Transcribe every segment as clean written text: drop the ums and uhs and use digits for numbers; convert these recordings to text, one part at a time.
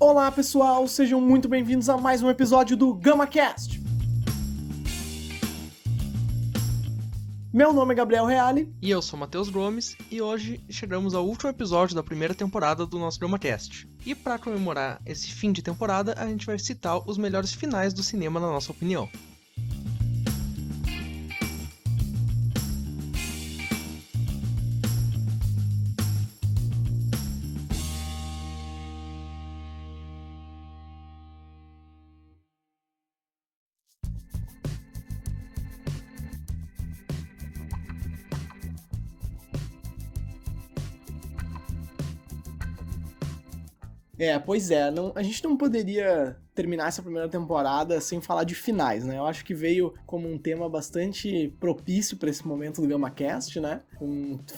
Olá pessoal, sejam muito bem-vindos a mais um episódio do GamaCast. Meu nome é Gabriel Reale. E eu sou Matheus Gomes, e hoje chegamos ao último episódio da primeira temporada do nosso GamaCast. E para comemorar esse fim de temporada, a gente vai citar os melhores finais do cinema na nossa opinião. Pois é, a gente não poderia terminar essa primeira temporada sem falar de finais, né? Eu acho que veio como um tema bastante propício para esse momento do GamaCast, né?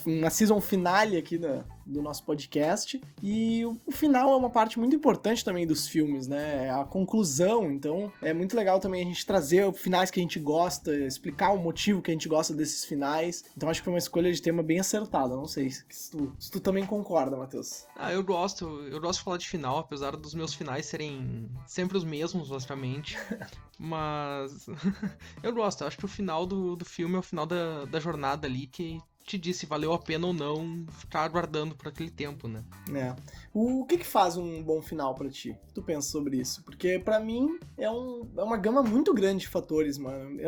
Uma season finale aqui do nosso podcast. E o final é uma parte muito importante também dos filmes, né? A conclusão, então é muito legal também a gente trazer finais que a gente gosta, explicar o motivo que a gente gosta desses finais. Então acho que foi uma escolha de tema bem acertada. Não sei se tu também concorda, Matheus. Eu gosto de falar de final, apesar dos meus finais serem sempre os mesmos, basicamente. Mas eu acho que o final do filme é o final da jornada ali, que te diz se valeu a pena ou não ficar aguardando por aquele tempo, né? O que faz um bom final pra ti? O que tu pensa sobre isso? Porque pra mim é uma gama muito grande de fatores, mano.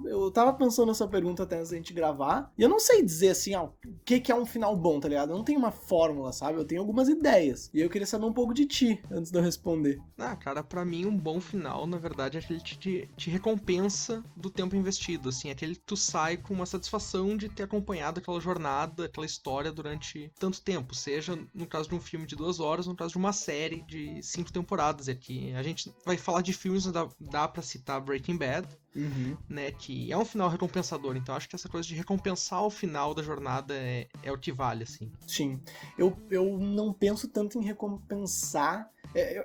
Eu tava pensando nessa pergunta até antes da gente gravar, e eu não sei dizer assim, o que é um final bom, tá ligado? Eu não tenho uma fórmula, sabe? Eu tenho algumas ideias. E eu queria saber um pouco de ti, antes de eu responder. Cara, pra mim um bom final, na verdade, é aquele que te recompensa do tempo investido, assim, aquele que tu sai com uma satisfação de ter acompanhado aquela jornada, aquela história durante tanto tempo, seja no caso de um filme de 2 horas, no caso de uma série de 5 temporadas. Aqui a gente vai falar de filmes, dá pra citar Breaking Bad, né, que é um final recompensador, então acho que essa coisa de recompensar o final da jornada é o que vale, assim. Sim, eu não penso tanto em recompensar.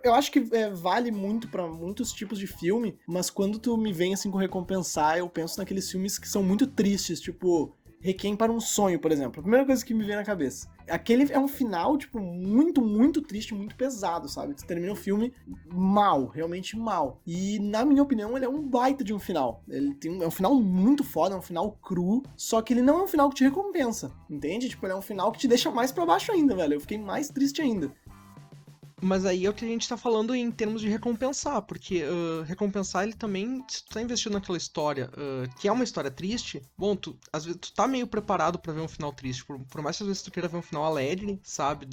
Eu acho que vale muito pra muitos tipos de filme, mas quando tu me vem assim com recompensar, eu penso naqueles filmes que são muito tristes, tipo Requiem para um Sonho, por exemplo. A primeira coisa que me vem na cabeça. Aquele é um final, tipo, muito, muito triste, muito pesado, sabe? Tu termina o filme mal, realmente mal. E, na minha opinião, ele é um baita de um final. É um final muito foda, é um final cru, só que ele não é um final que te recompensa, entende? Tipo, ele é um final que te deixa mais pra baixo ainda, velho. Eu fiquei mais triste ainda. Mas aí é o que a gente tá falando em termos de recompensar, porque recompensar ele também, se tu tá investindo naquela história, que é uma história triste, bom, às vezes tu tá meio preparado pra ver um final triste, por mais que às vezes tu queira ver um final alegre, sabe,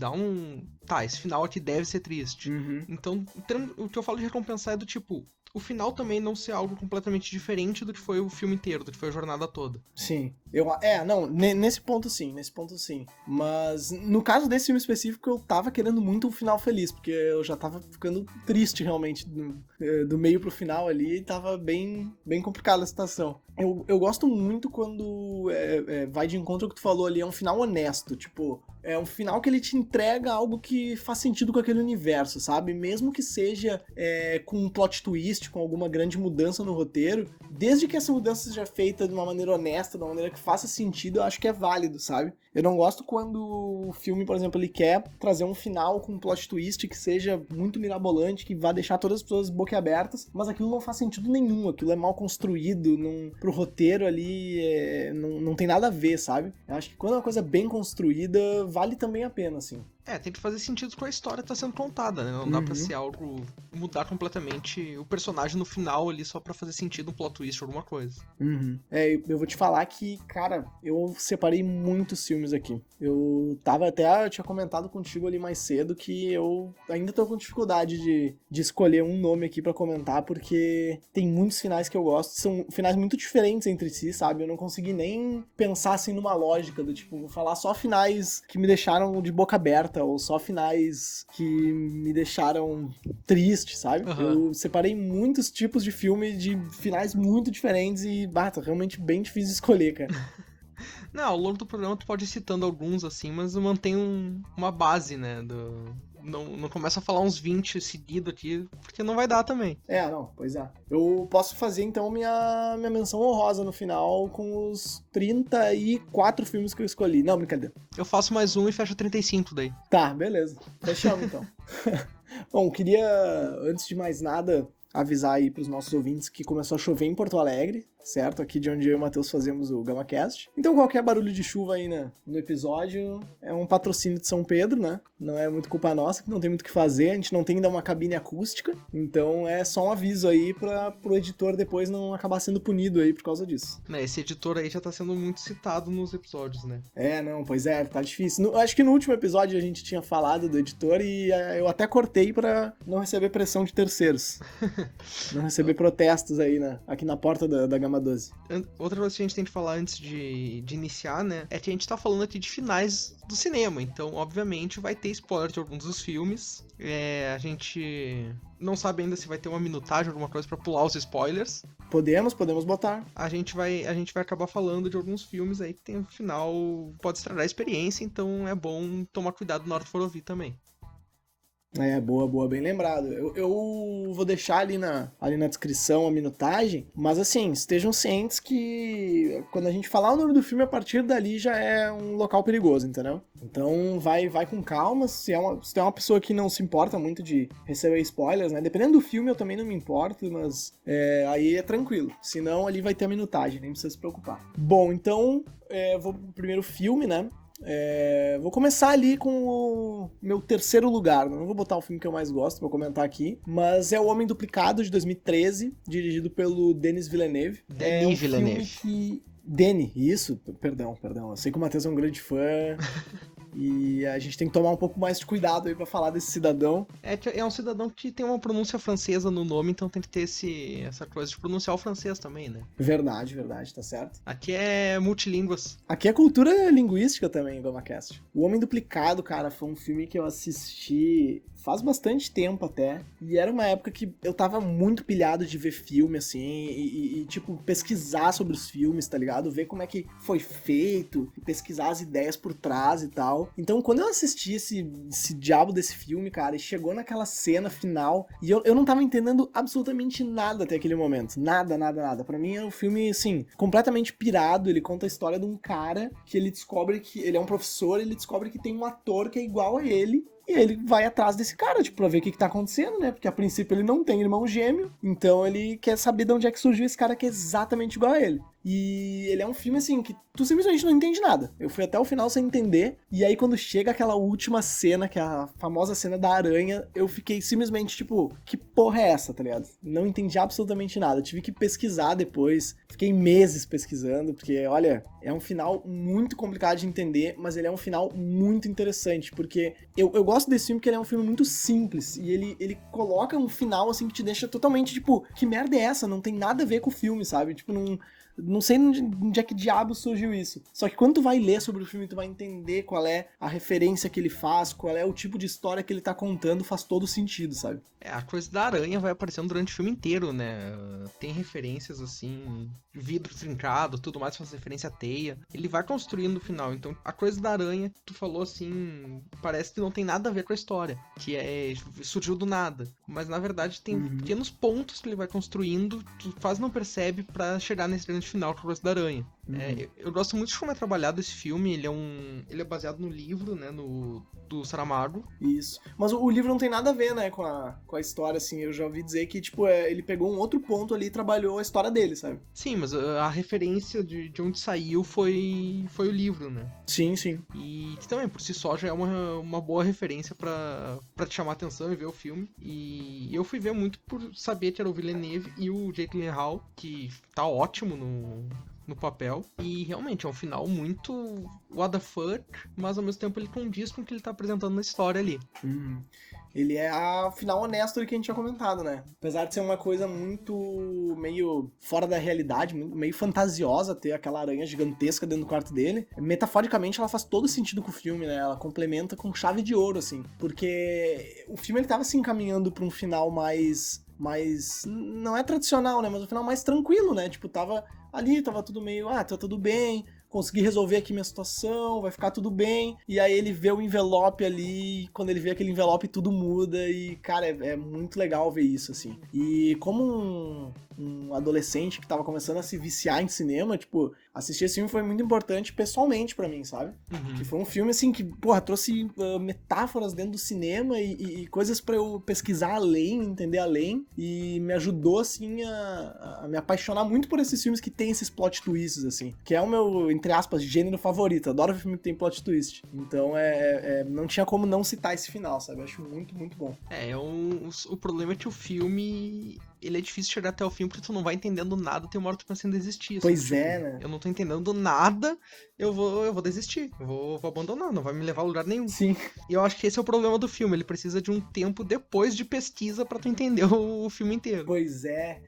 esse final aqui deve ser triste. Então, o que eu falo de recompensar é do tipo, o final também não ser algo completamente diferente do que foi o filme inteiro, do que foi a jornada toda. Sim. Nesse ponto sim. Mas no caso desse filme específico, eu tava querendo muito um final feliz, porque eu já tava ficando triste realmente do meio pro final ali, e tava bem, bem complicada a situação. Eu gosto muito quando vai de encontro ao que tu falou ali, é um final honesto, tipo, é um final que ele te entrega algo que faz sentido com aquele universo, sabe? Mesmo que seja com um plot twist, com alguma grande mudança no roteiro, desde que essa mudança seja feita de uma maneira honesta, de uma maneira que faça sentido, eu acho que é válido, sabe? Eu não gosto quando o filme, por exemplo, ele quer trazer um final com um plot twist que seja muito mirabolante, que vá deixar todas as pessoas boquiabertas, mas aquilo não faz sentido nenhum, aquilo é mal construído, pro roteiro ali não tem nada a ver, sabe? Eu acho que quando é uma coisa bem construída, vale também a pena, assim. Tem que fazer sentido com a história que tá sendo contada, né? Não dá pra ser algo, mudar completamente o personagem no final ali só pra fazer sentido um plot twist ou alguma coisa. Eu vou te falar que, cara, eu separei muitos filmes aqui. Eu tinha comentado contigo ali mais cedo que eu ainda tô com dificuldade de escolher um nome aqui pra comentar, porque tem muitos finais que eu gosto, são finais muito diferentes entre si, sabe? Eu não consegui nem pensar assim numa lógica do tipo, vou falar só finais que me deixaram de boca aberta, ou só finais que me deixaram triste, sabe? Eu separei muitos tipos de filme de finais muito diferentes e, tá realmente bem difícil de escolher, cara. Não, ao longo do programa tu pode ir citando alguns, assim, mas mantém uma base, né, Não começa a falar uns 20 seguido aqui, porque não vai dar também. Não, pois é. Eu posso fazer, então, minha menção honrosa no final com os 34 filmes que eu escolhi. Não, brincadeira. Eu faço mais um e fecho 35 daí. Tá, beleza. Fechamos, então. Bom, queria, antes de mais nada, avisar aí pros nossos ouvintes que começou a chover em Porto Alegre, certo? Aqui de onde eu e o Matheus fazemos o GamaCast. Então qualquer barulho de chuva aí no episódio é um patrocínio de São Pedro, né? Não é muito culpa nossa, que não tem muito o que fazer, a gente não tem ainda uma cabine acústica, então é só um aviso aí pro editor depois não acabar sendo punido aí por causa disso. Esse editor aí já tá sendo muito citado nos episódios, né? Não, pois é, tá difícil. Acho que no último episódio a gente tinha falado do editor e eu até cortei pra não receber pressão de terceiros. Não receber protestos aí aqui na porta da Gama 12. Outra coisa que a gente tem que falar antes de iniciar, né, é que a gente tá falando aqui de finais do cinema, então obviamente vai ter spoiler de alguns dos filmes. A gente não sabe ainda se vai ter uma minutagem, alguma coisa pra pular os spoilers. Podemos botar. A gente vai acabar falando de alguns filmes aí que tem um final, pode estragar a experiência, então é bom tomar cuidado na hora que for ouvir também. Boa, bem lembrado. Eu vou deixar ali na descrição a minutagem, mas assim, estejam cientes que quando a gente falar o nome do filme, a partir dali já é um local perigoso, entendeu? Então vai com calma, se tu é uma pessoa que não se importa muito de receber spoilers, né? Dependendo do filme eu também não me importo, mas aí é tranquilo. Senão ali vai ter a minutagem, nem precisa se preocupar. Bom, então vou pro primeiro filme, né? Vou começar ali com o meu terceiro lugar. Não vou botar o filme que eu mais gosto pra comentar aqui, mas é O Homem Duplicado, de 2013, dirigido pelo Denis Villeneuve. Denis Villeneuve. Denis, isso, perdão. Eu sei que o Matheus é um grande fã e a gente tem que tomar um pouco mais de cuidado aí pra falar desse cidadão. É um cidadão que tem uma pronúncia francesa no nome, então tem que ter essa coisa de pronunciar o francês também, né? Verdade, tá certo. Aqui é multilínguas. Aqui é cultura linguística também, GamaCast. O Homem Duplicado, cara, foi um filme que eu assisti faz bastante tempo até, e era uma época que eu tava muito pilhado de ver filme, assim, e tipo, pesquisar sobre os filmes, tá ligado? Ver como é que foi feito, pesquisar as ideias por trás e tal. Então, quando eu assisti esse diabo desse filme, cara, e chegou naquela cena final, e eu não tava entendendo absolutamente nada até aquele momento. Nada. Pra mim é um filme, assim, completamente pirado. Ele conta a história de um cara que ele descobre que ele é um professor, ele descobre que tem um ator que é igual a ele, e ele vai atrás desse cara, tipo, pra ver o que tá acontecendo, né? Porque a princípio ele não tem irmão gêmeo, então ele quer saber de onde é que surgiu esse cara que é exatamente igual a ele. E ele é um filme, assim, que tu simplesmente não entende nada. Eu fui até o final sem entender, e aí quando chega aquela última cena, que é a famosa cena da aranha, eu fiquei simplesmente, tipo, que porra é essa, tá ligado? Não entendi absolutamente nada. Tive que pesquisar depois, fiquei meses pesquisando, porque, olha, é um final muito complicado de entender, mas ele é um final muito interessante, porque eu gosto desse filme porque ele é um filme muito simples, e ele coloca um final, assim, que te deixa totalmente, tipo, que merda é essa? Não tem nada a ver com o filme, sabe? Tipo, não sei onde é que diabo surgiu isso. Só que quando tu vai ler sobre o filme, tu vai entender qual é a referência que ele faz, qual é o tipo de história que ele tá contando, faz todo sentido, sabe? A coisa da aranha vai aparecendo durante o filme inteiro, né? Tem referências, assim, vidro trincado, tudo mais, faz referência à teia. Ele vai construindo o final. Então, a coisa da aranha, tu falou assim, parece que não tem nada a ver com a história, que surgiu do nada. Mas, na verdade, tem pequenos pontos que ele vai construindo, tu quase não percebe pra chegar nesse grande final com a coisa da aranha. Eu gosto muito de como é trabalhado esse filme. Ele é baseado no livro, né, do Saramago. Isso. Mas o livro não tem nada a ver, né, com a história, assim. Eu já ouvi dizer que, tipo, ele pegou um outro ponto ali e trabalhou a história dele, sabe? Sim, mas a referência de onde saiu foi o livro, né? Sim. E que também, por si só, já é uma boa referência pra te chamar a atenção e ver o filme. E eu fui ver muito por saber que era o Villeneuve e o Jake Gyllenhaal, que tá ótimo no papel, e realmente é um final muito what the fuck, mas ao mesmo tempo ele condiz com o que ele tá apresentando na história ali. Ele é a final honesto que a gente tinha comentado, né? Apesar de ser uma coisa muito meio fora da realidade, meio fantasiosa ter aquela aranha gigantesca dentro do quarto dele, metaforicamente ela faz todo sentido com o filme, né? Ela complementa com chave de ouro, assim, porque o filme ele tava se encaminhando pra um final mais não é tradicional, né, mas um final mais tranquilo, né, tipo, tava ali tava tudo meio, tá tudo bem, consegui resolver aqui minha situação, vai ficar tudo bem. E aí ele vê o envelope ali, e quando ele vê aquele envelope tudo muda e, cara, é muito legal ver isso, assim. E como um adolescente que tava começando a se viciar em cinema, tipo, assistir esse filme foi muito importante pessoalmente pra mim, sabe? Que foi um filme, assim, que, porra, trouxe metáforas dentro do cinema e coisas pra eu pesquisar além, entender além, e me ajudou, assim, a me apaixonar muito por esses filmes que tem esses plot twists, assim, que é o meu, entre aspas, gênero favorito. Adoro filme que tem plot twist. Então, não tinha como não citar esse final, sabe? Eu acho muito, muito bom. O problema é que o filme, ele é difícil chegar até o fim porque tu não vai entendendo nada, tem uma hora que tu pensa em desistir. Assim, Pois tipo, né? Eu não tô entendendo nada, eu vou desistir, eu vou abandonar, não vai me levar a lugar nenhum. Sim. E eu acho que esse é o problema do filme, ele precisa de um tempo depois de pesquisa pra tu entender o filme inteiro. Pois é.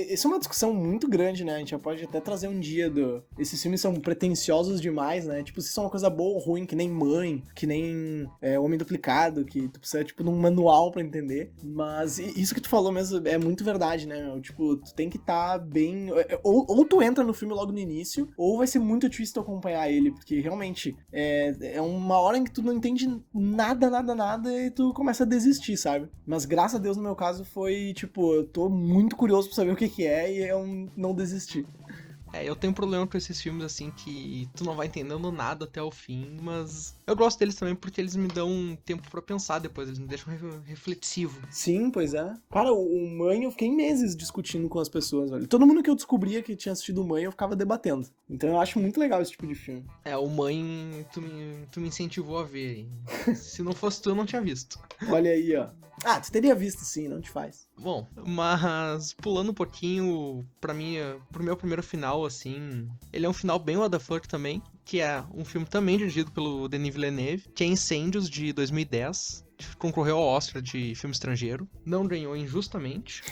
Isso é uma discussão muito grande, né? A gente já pode até trazer um dia esses filmes são pretensiosos demais, né? Tipo, se são uma coisa boa ou ruim, que nem Mãe, que nem Homem Duplicado, que tu precisa, tipo, de um manual pra entender. Mas isso que tu falou mesmo é muito verdade, né? Tipo, tu tem que estar bem... Ou tu entra no filme logo no início, ou vai ser muito difícil tu acompanhar ele, porque realmente é uma hora em que tu não entende nada, e tu começa a desistir, sabe? Mas graças a Deus, no meu caso, foi, tipo, eu tô muito curioso pra saber o que é e eu não desisti. Eu tenho um problema com esses filmes, assim, que tu não vai entendendo nada até o fim, mas eu gosto deles também porque eles me dão um tempo pra pensar depois, eles me deixam reflexivo. Sim, pois é. Cara, o Mãe eu fiquei meses discutindo com as pessoas, velho. Todo mundo que eu descobria que tinha assistido o Mãe, eu ficava debatendo. Então eu acho muito legal esse tipo de filme. O Mãe, tu me incentivou a ver. Se não fosse tu, eu não tinha visto. Olha aí, ó. Tu teria visto sim, não te faz. Bom, mas pulando um pouquinho, pra mim, pro meu primeiro final, assim, ele é um final bem what the fuck também, que é um filme também dirigido pelo Denis Villeneuve, que é Incêndios, de 2010, que concorreu ao Oscar de filme estrangeiro, não ganhou injustamente.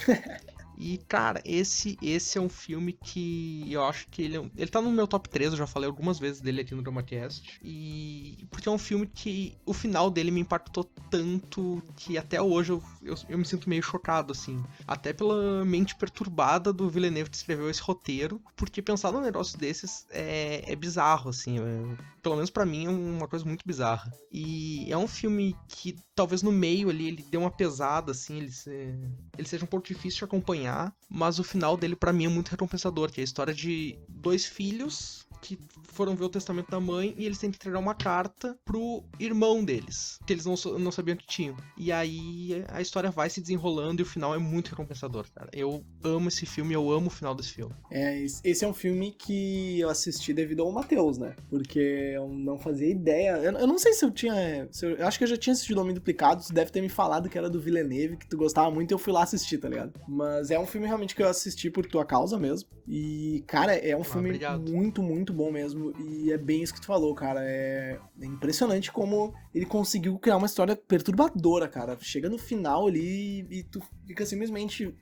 E, cara, esse é um filme que eu acho que ele tá no meu top 3, eu já falei algumas vezes dele aqui no DramaCast. E porque é um filme que o final dele me impactou tanto que até hoje eu me sinto meio chocado, assim. Até pela mente perturbada do Villeneuve que escreveu esse roteiro. Porque pensar num negócio desses é bizarro, assim. Pelo menos pra mim é uma coisa muito bizarra. E é um filme que talvez no meio ali ele dê uma pesada, assim, ele seja um pouco difícil de acompanhar, mas o final dele pra mim é muito recompensador, que é a história de dois filhos que foram ver o testamento da mãe e eles têm que entregar uma carta pro irmão deles, que eles não sabiam que tinham. E aí a história vai se desenrolando e o final é muito recompensador, cara. Eu amo esse filme, eu amo o final desse filme. Esse é um filme que eu assisti devido ao Matheus, né? Porque eu não fazia ideia. Eu não sei se eu tinha. Eu acho que eu já tinha assistido Homem Duplicado, tu deve ter me falado que era do Villeneuve, que tu gostava muito e eu fui lá assistir, tá ligado? Mas é um filme realmente que eu assisti por tua causa mesmo. E, cara, é um filme obrigado. muito, muito bom mesmo. E é bem isso que tu falou, cara. É impressionante como ele conseguiu criar uma história perturbadora, cara. Chega no final ali e tu fica simplesmente...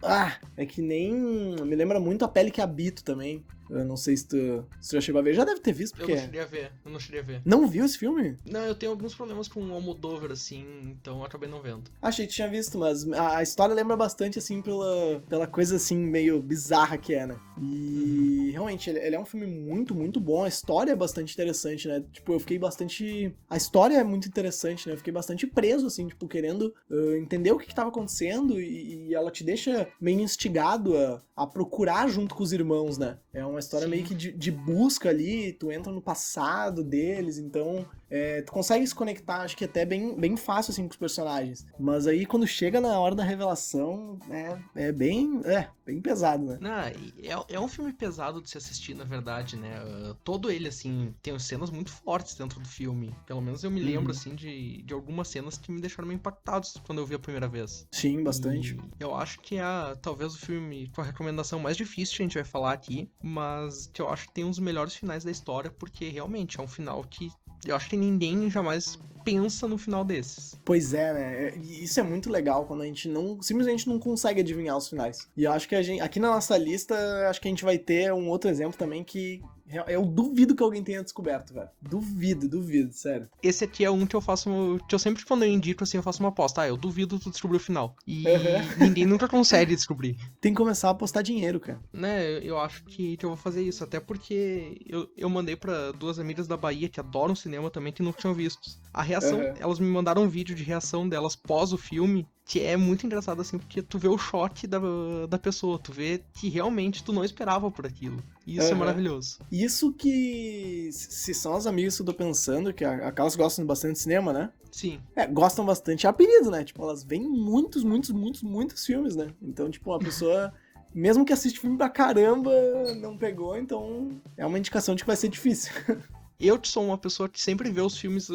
é que nem... Me lembra muito A Pele que Habito também. Eu não sei se tu já chegou a ver. Já deve ter visto, porque... Eu não cheguei a ver. Não viu esse filme? Não, eu tenho alguns problemas com o Almodóvar, assim, então eu acabei não vendo. Achei que tinha visto, mas a história lembra bastante, assim, pela coisa, assim, meio bizarra que é, né? E realmente, ele é um filme muito, muito bom. A história é bastante interessante, né? Tipo, eu fiquei bastante... A história é muito interessante, né? Eu fiquei bastante preso, assim, tipo, querendo entender o que tava acontecendo e ela te deixa meio instigado a procurar junto com os irmãos, né? É uma história Sim. meio que de busca ali, tu entra no passado deles, então tu consegue se conectar, acho que até bem fácil, assim, com os personagens. Mas aí, quando chega na hora da revelação, é bem pesado, né? Não, é um filme pesado de se assistir, na verdade, né? Todo ele, assim, tem cenas muito fortes dentro do filme. Pelo menos eu me lembro, assim, de algumas cenas que me deixaram meio impactados quando eu vi a primeira vez. Sim, bastante. E eu acho que é talvez o filme com a recomendação mais difícil que a gente vai falar aqui, mas que eu acho que tem um dos melhores finais da história, porque realmente é um final que eu acho que ninguém jamais pensa no final desses. Pois é, né? Isso é muito legal quando a gente simplesmente não consegue adivinhar os finais. E eu acho que aqui na nossa lista, acho que a gente vai ter um outro exemplo também que Eu duvido que alguém tenha descoberto, velho. Duvido, sério. Esse aqui é um que eu faço. Que eu sempre, quando eu indico, assim, eu faço uma aposta. Eu duvido tu descobrir o final. E ninguém nunca consegue descobrir. Tem que começar a apostar dinheiro, cara. Né, eu acho que eu vou fazer isso. Até porque eu mandei pra 2 amigas da Bahia que adoram cinema também, que nunca tinham visto. A reação, elas me mandaram um vídeo de reação delas pós o filme, que é muito engraçado, assim, porque tu vê o choque da pessoa, tu vê que realmente tu não esperava por aquilo. E isso é maravilhoso. Isso que, se são as amigas que eu tô pensando, que aquelas gostam bastante de cinema, né? Sim. Gostam bastante, é apelido, né? Tipo, elas veem muitos filmes, né? Então, tipo, a pessoa, mesmo que assiste filme pra caramba, não pegou, então é uma indicação de que vai ser difícil. Eu que sou uma pessoa que sempre vê os filmes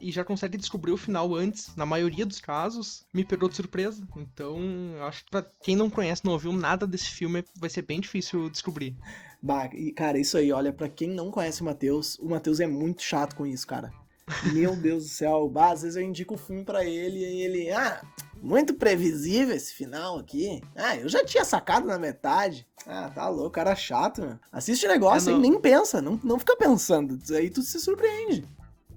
já consegue descobrir o final antes, na maioria dos casos, me pegou de surpresa. Então, eu acho que pra quem não conhece, não ouviu nada desse filme, vai ser bem difícil descobrir. Bah, e, cara, isso aí, olha, pra quem não conhece o Matheus é muito chato com isso, cara. Meu Deus do céu, bah, às vezes eu indico o filme pra ele e ele, muito previsível esse final aqui. Eu já tinha sacado na metade. Tá louco, cara chato, meu. Assiste o negócio e nem pensa, não fica pensando. Aí tu se surpreende.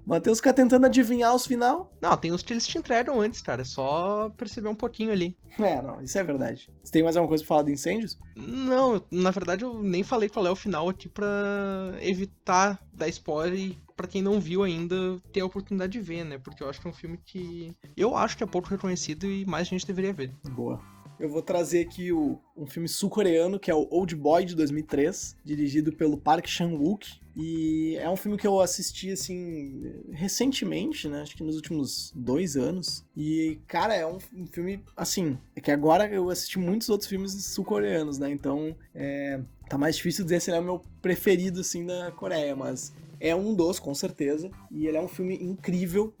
O Matheus fica tentando adivinhar os final. Não, tem uns que eles te entregam antes, cara. É só perceber um pouquinho ali. Não, isso é verdade. Você tem mais alguma coisa pra falar de Incêndios? Não, na verdade eu nem falei qual é o final aqui pra evitar dar spoiler e pra quem não viu ainda ter a oportunidade de ver, né? Porque eu acho que é um filme que eu acho que é pouco reconhecido e mais gente deveria ver. Boa. Eu vou trazer aqui um filme sul-coreano, que é o Old Boy, de 2003, dirigido pelo Park Chan-wook. E é um filme que eu assisti, assim, recentemente, né? Acho que nos últimos 2 anos. E, cara, é um filme, assim, é que agora eu assisti muitos outros filmes sul-coreanos, né? Então, tá mais difícil dizer se ele é o meu preferido, assim, da Coreia, mas é um dos, com certeza. E ele é um filme incrível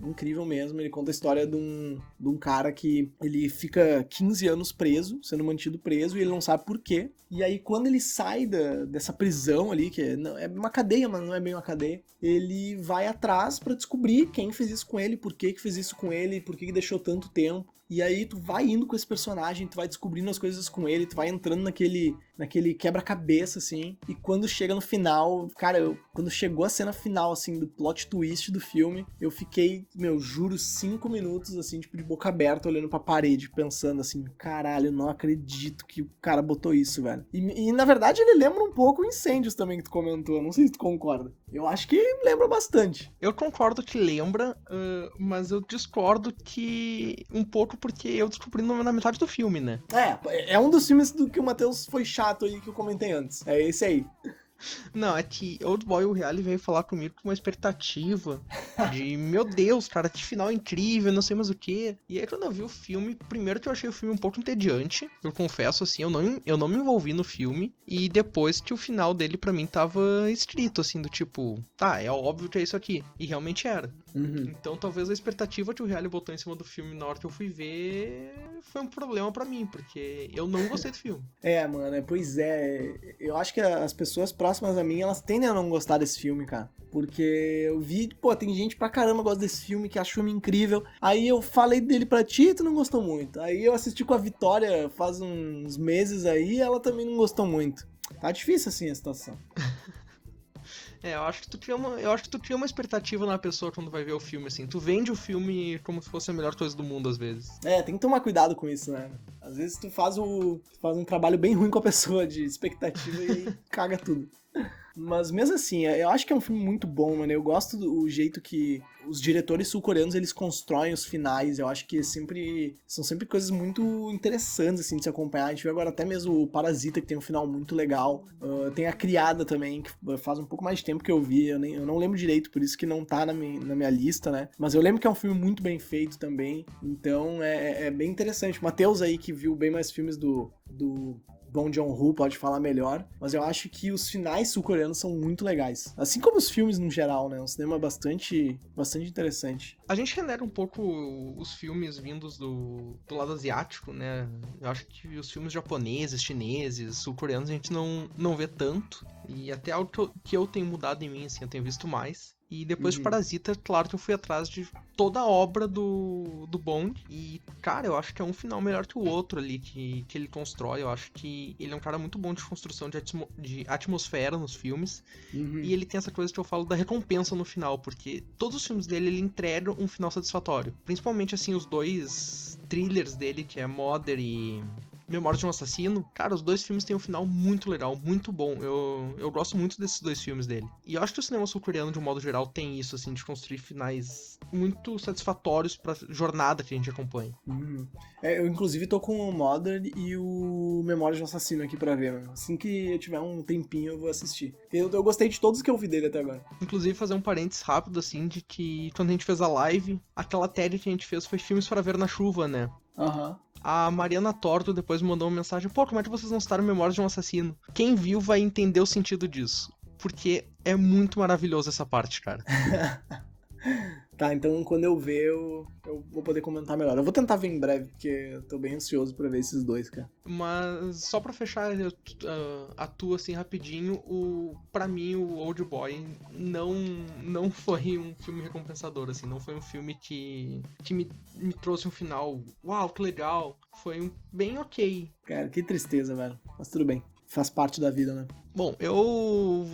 mesmo. Ele conta a história de um cara que ele fica 15 anos preso, sendo mantido preso, e ele não sabe por quê. E aí, quando ele sai dessa prisão ali, que é uma cadeia, mas não é bem uma cadeia, ele vai atrás pra descobrir quem fez isso com ele, por que fez isso com ele, por que deixou tanto tempo. E aí tu vai indo com esse personagem, tu vai descobrindo as coisas com ele, tu vai entrando naquele quebra-cabeça, assim. E quando chega no final, cara, quando chegou a cena final, assim, do plot twist do filme, eu fiquei, juro, 5 minutos, assim, tipo, de boca aberta, olhando pra parede, pensando assim, caralho, não acredito que o cara botou isso, velho. E na verdade ele lembra um pouco o Incêndios também que tu comentou, não sei se tu concorda. Eu acho que lembra bastante. Eu concordo que lembra, mas eu discordo que um pouco porque eu descobri na metade do filme, né? É um dos filmes do que o Matheus foi chato aí que eu comentei antes. É esse aí. Não, é que Old Boy, o Reale veio falar comigo com uma expectativa de, meu Deus, cara, que final incrível, não sei mais o que. E aí quando eu vi o filme, primeiro que eu achei o filme um pouco entediante, eu confesso, assim, eu não me envolvi no filme, e depois que o final dele pra mim tava escrito, assim, do tipo, é óbvio que é isso aqui, e realmente era. Então talvez a expectativa que o Reale botou em cima do filme na hora que eu fui ver foi um problema pra mim, porque eu não gostei do filme. Mano, pois é, eu acho que as pessoas próximas a mim, elas tendem a não gostar desse filme, cara. Porque eu vi, tem gente pra caramba que gosta desse filme, que acha o filme incrível. Aí eu falei dele pra ti e tu não gostou muito. Aí eu assisti com a Vitória faz uns meses aí e ela também não gostou muito. Tá difícil assim a situação. Eu acho que tu cria uma expectativa na pessoa quando vai ver o filme, assim. Tu vende o filme como se fosse a melhor coisa do mundo, às vezes. Tem que tomar cuidado com isso, né? Às vezes tu faz um trabalho bem ruim com a pessoa de expectativa e caga tudo. Mas mesmo assim, eu acho que é um filme muito bom, mano. Eu gosto do jeito que os diretores sul-coreanos, eles constroem os finais. Eu acho que são sempre coisas muito interessantes, assim, de se acompanhar. A gente vê agora até mesmo o Parasita, que tem um final muito legal. Tem a Criada também, que faz um pouco mais de tempo que eu vi. Eu não lembro direito, por isso que não tá na minha lista, né? Mas eu lembro que é um filme muito bem feito também. Então, é bem interessante. O Matheus aí, que viu bem mais filmes do Bong Joon-ho pode falar melhor, mas eu acho que os finais sul-coreanos são muito legais. Assim como os filmes no geral, né? Um cinema bastante interessante. A gente renega um pouco os filmes vindos do lado asiático, né? Eu acho que os filmes japoneses, chineses, sul-coreanos a gente não vê tanto. E até algo que eu tenho mudado em mim, assim, eu tenho visto mais. E depois de Parasita, claro que eu fui atrás de toda a obra do Bong. E, cara, eu acho que é um final melhor que o outro ali que ele constrói. Eu acho que ele é um cara muito bom de construção de atmosfera nos filmes. E ele tem essa coisa que eu falo da recompensa no final, porque todos os filmes dele ele entrega um final satisfatório. Principalmente, assim, os dois thrillers dele, que é Mother e Memórias de um Assassino. Cara, os dois filmes têm um final muito legal, muito bom. Eu gosto muito desses dois filmes dele. E eu acho que o cinema sul-coreano, de um modo geral, tem isso, assim, de construir finais muito satisfatórios pra jornada que a gente acompanha. Eu, inclusive, tô com o Mother e o Memórias de um Assassino aqui pra ver, mano. Assim que eu tiver um tempinho, eu vou assistir. Eu gostei de todos que eu vi dele até agora. Inclusive, fazer um parênteses rápido, assim, de que quando a gente fez a live, aquela tag que a gente fez foi Filmes para Ver na Chuva, né? A Mariana Torto depois me mandou uma mensagem: pô, como é que vocês não citaram Memórias de um Assassino? Quem viu vai entender o sentido disso. Porque é muito maravilhoso essa parte, cara. Tá, então quando eu ver, eu vou poder comentar melhor. Eu vou tentar ver em breve, porque eu tô bem ansioso pra ver esses dois, cara. Mas só pra fechar a tua assim rapidinho, pra mim o Old Boy não foi um filme recompensador, assim, não foi um filme que me trouxe um final, uau, que legal. Foi um bem ok. Cara, que tristeza, velho. Mas tudo bem. Faz parte da vida, né? Bom, eu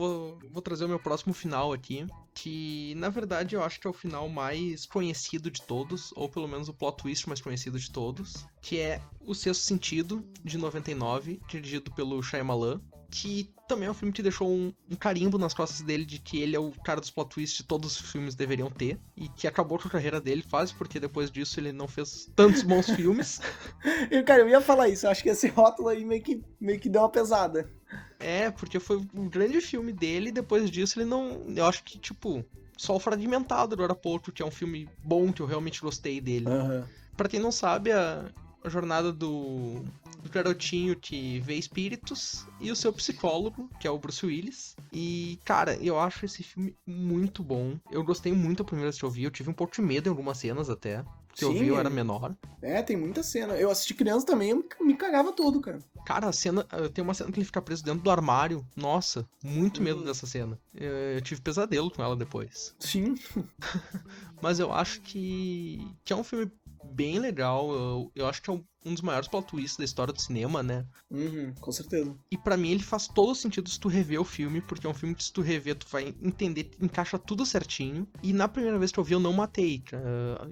vou trazer o meu próximo final aqui, que na verdade eu acho que é o final mais conhecido de todos, ou pelo menos o plot twist mais conhecido de todos, que é O Sexto Sentido, de 99, dirigido pelo Shyamalan, que também é um filme que deixou um carimbo nas costas dele de que ele é o cara dos plot twists que todos os filmes deveriam ter, e que acabou com a carreira dele quase, porque depois disso ele não fez tantos bons filmes. Cara, eu ia falar isso, eu acho que esse rótulo aí meio que deu uma pesada. É, porque foi um grande filme dele, e depois disso ele não... Eu acho que, tipo, só o Fragmentado agora há pouco, que é um filme bom, que eu realmente gostei dele. Pra quem não sabe, a jornada do garotinho que vê espíritos e o seu psicólogo, que é o Bruce Willis. E, cara, eu acho esse filme muito bom. Eu gostei muito a primeira vez que eu vi, eu tive um pouco de medo em algumas cenas até. Que eu vi, eu era menor. É, tem muita cena. Eu assisti criança também, eu me cagava todo, cara. Cara, a cena... Tem uma cena que ele fica preso dentro do armário. Nossa, muito medo dessa cena. Eu tive pesadelo com ela depois. Sim. Mas eu acho que é um filme bem legal. Eu acho que é um dos maiores plot twists da história do cinema, né? Com certeza. E pra mim ele faz todo sentido se tu rever o filme, porque é um filme que se tu rever, tu vai entender, encaixa tudo certinho. E na primeira vez que eu vi, eu não matei.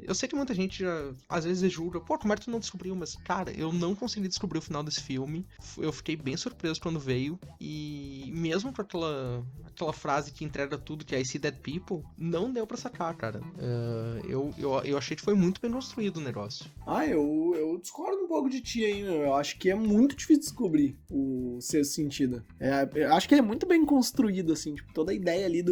Eu sei que muita gente já, às vezes, julga, pô, como é que tu não descobriu? Mas, cara, eu não consegui descobrir o final desse filme. Eu fiquei bem surpreso quando veio. E mesmo com aquela frase que entrega tudo, que é I see dead people, não deu pra sacar, cara. Eu achei que foi muito bem construído o negócio. Eu discordo um pouco de ti aí, meu. Eu acho que é muito difícil descobrir o Sexto Sentido. Eu acho que ele é muito bem construído, assim, tipo, toda a ideia ali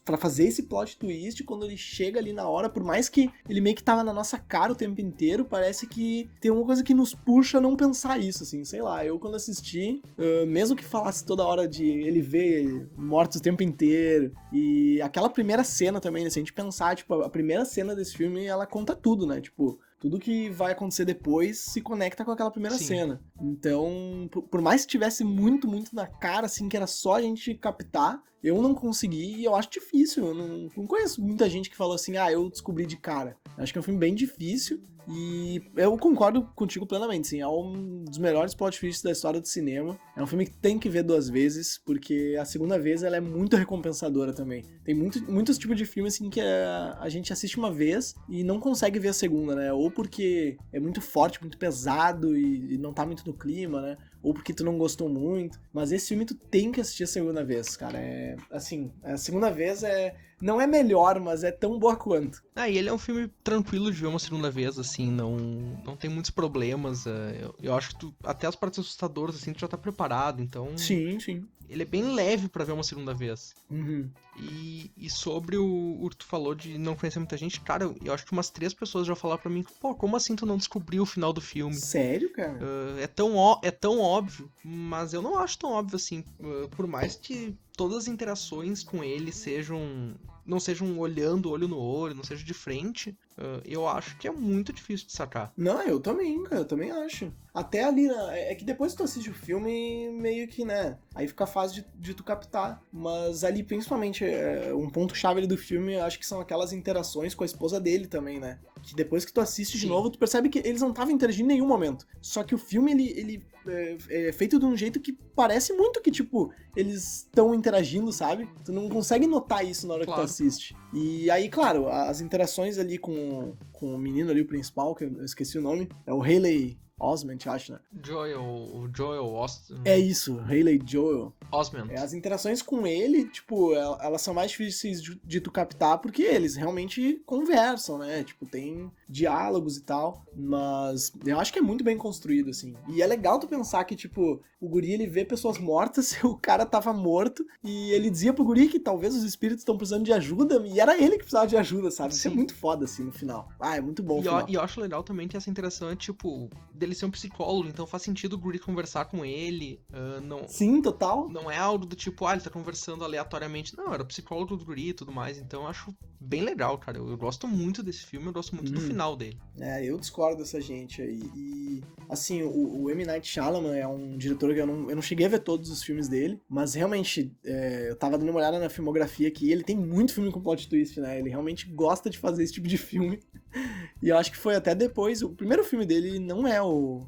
pra fazer esse plot twist, quando ele chega ali na hora, por mais que ele meio que tava na nossa cara o tempo inteiro, parece que tem uma coisa que nos puxa a não pensar isso, assim, sei lá, eu quando assisti, mesmo que falasse toda hora de ele ver mortos o tempo inteiro, e aquela primeira cena também, né, se a gente pensar, tipo, a primeira cena desse filme, ela conta tudo, né, tipo, tudo que vai acontecer depois se conecta com aquela primeira cena. Então, por mais que tivesse muito, muito na cara, assim, que era só a gente captar, eu não consegui e eu acho difícil. Eu não conheço muita gente que falou assim, eu descobri de cara. Eu acho que é um filme bem difícil e eu concordo contigo plenamente, sim. É um dos melhores plot twists da história do cinema. É um filme que tem que ver 2 vezes, porque a segunda vez ela é muito recompensadora também. Tem muitos tipos de filmes assim, que a gente assiste uma vez e não consegue ver a segunda, né? Ou porque é muito forte, muito pesado e não tá muito no clima, né? Ou porque tu não gostou muito. Mas esse filme tu tem que assistir a segunda vez, cara. Assim, a segunda vez não é melhor, mas é tão boa quanto. E ele é um filme tranquilo de ver uma segunda vez, assim, não tem muitos problemas. Eu acho que até as partes assustadoras, assim, tu já tá preparado, então... Sim. Ele é bem leve pra ver uma segunda vez. E sobre o que tu falou de não conhecer muita gente, cara, eu acho que umas 3 pessoas já falaram pra mim, pô, como assim tu não descobriu o final do filme? Sério, cara? É tão óbvio, mas eu não acho tão óbvio assim. Por mais que todas as interações com ele não sejam olhando olho no olho, não sejam de frente, eu acho que é muito difícil de sacar. Não, eu também, cara, eu também acho. Até ali, né, é que depois que tu assiste o filme, meio que, né, aí fica fácil de tu captar. Mas ali, principalmente, um ponto-chave ali do filme, eu acho que são aquelas interações com a esposa dele também, né? Que depois que tu assiste de Sim. novo, tu percebe que eles não estavam interagindo em nenhum momento. Só que o filme, ele é feito de um jeito que parece muito que, tipo, eles estão interagindo, sabe? Tu não consegue notar isso na hora que tu assiste. E aí, claro, as interações ali com o menino ali, o principal, que eu esqueci o nome, é o Haley Osment, acho, né? Joel Austin. É isso, Haley Joel. Osment. As interações com ele, tipo, elas são mais difíceis de tu captar porque eles realmente conversam, né? Tipo, tem diálogos e tal, mas eu acho que é muito bem construído, assim. E é legal tu pensar que, tipo, o guri, ele vê pessoas mortas, o cara tava morto, e ele dizia pro guri que talvez os espíritos estão precisando de ajuda, e era ele que precisava de ajuda, sabe? Isso é muito foda, assim, no final. Ah, é muito bom o final. E eu acho legal também que essa interação é, tipo, dele ser um psicólogo, então faz sentido o guri conversar com ele, não... Sim, total. Não é algo do tipo, ele tá conversando aleatoriamente. Não, era o psicólogo do guri e tudo mais. Então eu acho bem legal, cara. Eu gosto muito desse filme, eu gosto muito do final dele. Eu discordo dessa gente aí. E, assim, o M. Night Shyamalan é um diretor que eu não cheguei a ver todos os filmes dele, mas realmente, eu tava dando uma olhada na filmografia aqui, ele tem muito filme com plot twist, né? Ele realmente gosta de fazer esse tipo de filme. E eu acho que foi até depois, o primeiro filme dele não é o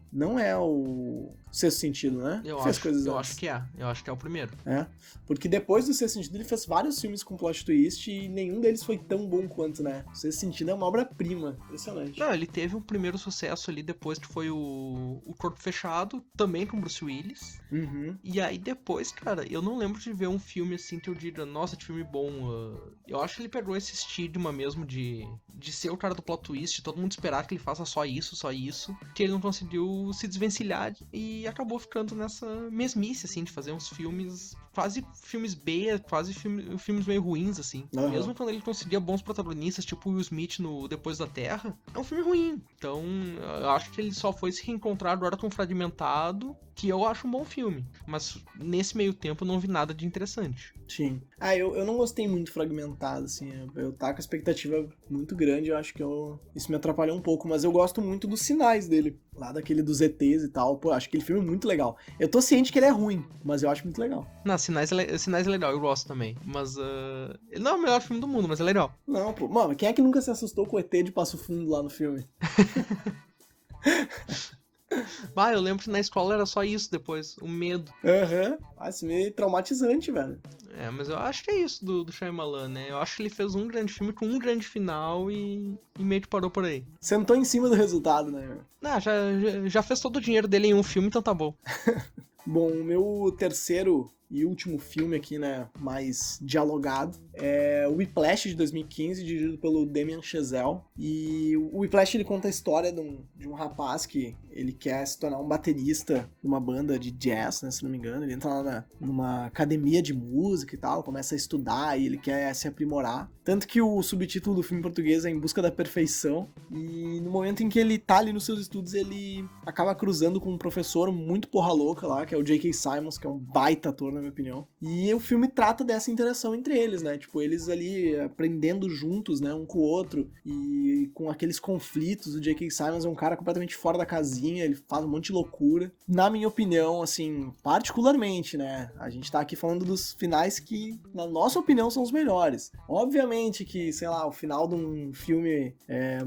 Sexto Sentido, né? Eu acho que é o primeiro. Porque depois do Sexto Sentido ele fez vários filmes com plot twist e nenhum deles foi tão bom quanto, né? O Sexto Sentido é uma obra-prima, impressionante. Não, ele teve um primeiro sucesso ali depois que foi o Corpo Fechado, também com Bruce Willis. E aí depois, cara, eu não lembro de ver um filme assim que eu diga, nossa, que filme bom. Eu acho que ele pegou esse estigma mesmo de ser o cara do plot twist, todo mundo esperar que ele faça só isso, que ele não conseguiu se desvencilhar e acabou ficando nessa mesmice, assim, de fazer uns filmes, quase filmes B, quase filmes meio ruins, assim. Mesmo quando ele conseguia bons protagonistas, tipo Will Smith no Depois da Terra, é um filme ruim. Então, eu acho que ele só foi se reencontrar agora com Fragmentado, que eu acho um bom filme. Mas nesse meio tempo eu não vi nada de interessante. Sim. Eu não gostei muito Fragmentado, assim. Eu tava com a expectativa muito grande, eu acho que isso me atrapalhou um pouco, mas eu gosto muito dos sinais dele. Lá daquele dos ETs e tal. Pô, acho aquele filme muito legal. Eu tô ciente que ele é ruim, mas eu acho muito legal. Não, Sinais é legal, eu gosto também. Mas ele não é o melhor filme do mundo, mas é legal. Não, pô. Mano, quem é que nunca se assustou com o ET de Passo Fundo lá no filme? Eu lembro que na escola era só isso depois, o medo. Isso meio traumatizante, velho. Mas eu acho que é isso do Shyamalan, né? Eu acho que ele fez um grande filme com um grande final e meio que parou por aí. Sentou em cima do resultado, né? Já fez todo o dinheiro dele em um filme, então tá bom. Bom, o meu terceiro e último filme aqui, né, mais dialogado, é o Whiplash de 2015, dirigido pelo Damien Chazelle. E o Whiplash, ele conta a história de um rapaz que ele quer se tornar um baterista de uma banda de jazz, né, se não me engano. Ele entra lá numa academia de música e tal, começa a estudar e ele quer se aprimorar. Tanto que o subtítulo do filme em português é Em Busca da Perfeição. E no momento em que ele tá ali nos seus estudos, ele acaba cruzando com um professor muito porra louca lá, que é o J.K. Simmons, que é um baita ator, na minha opinião. E o filme trata dessa interação entre eles, né? Tipo, eles ali aprendendo juntos, né? Um com o outro. E com aqueles conflitos. O J.K. Simmons é um cara completamente fora da casinha. Ele faz um monte de loucura. Na minha opinião, assim, particularmente, né? A gente tá aqui falando dos finais que, na nossa opinião, são os melhores. Obviamente que, sei lá, o final de um filme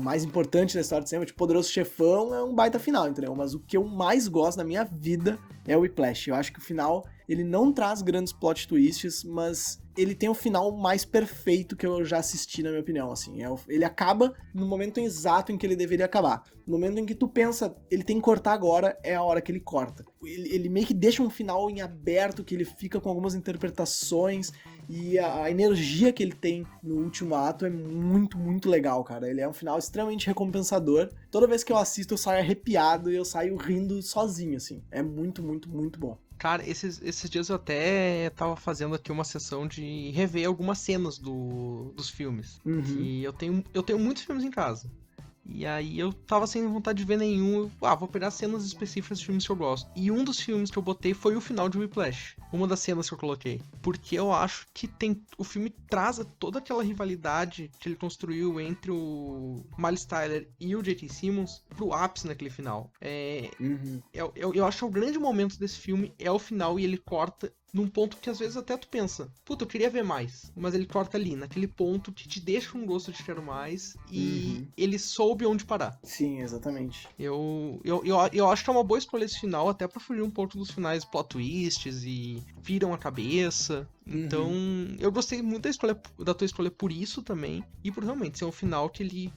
mais importante da história de cinema, tipo Poderoso Chefão, é um baita final, entendeu? Mas o que eu mais gosto na minha vida é o Whiplash. Eu acho que o final, ele não traz grandes plot twists, mas ele tem o final mais perfeito que eu já assisti, na minha opinião, assim. Ele acaba no momento exato em que ele deveria acabar. No momento em que tu pensa, ele tem que cortar agora, é a hora que ele corta. Ele meio que deixa um final em aberto, que ele fica com algumas interpretações, e a energia que ele tem no último ato é muito, muito legal, cara. Ele é um final extremamente recompensador. Toda vez que eu assisto, eu saio arrepiado e eu saio rindo sozinho, assim. É muito, muito, muito bom. Cara, esses dias eu até tava fazendo aqui uma sessão de rever algumas cenas dos filmes. E eu tenho muitos filmes em casa. E aí eu tava sem vontade de ver nenhum. Vou pegar cenas específicas de filmes que eu gosto. E um dos filmes que eu botei foi o final de Whiplash. Uma das cenas que eu coloquei. Porque eu acho que o filme traz toda aquela rivalidade que ele construiu entre o Miles Teller e o J.K. Simmons pro ápice naquele final. Eu acho que o grande momento desse filme é o final e ele corta num ponto que às vezes até tu pensa, puta, eu queria ver mais. Mas ele corta ali, naquele ponto que te deixa com gosto de quero mais e ele soube onde parar. Sim, exatamente. Eu acho que é uma boa escolha esse final, até pra fugir um pouco dos finais plot twists e viram a cabeça. Então, eu gostei muito da tua escolha por isso também. E por realmente ser um final que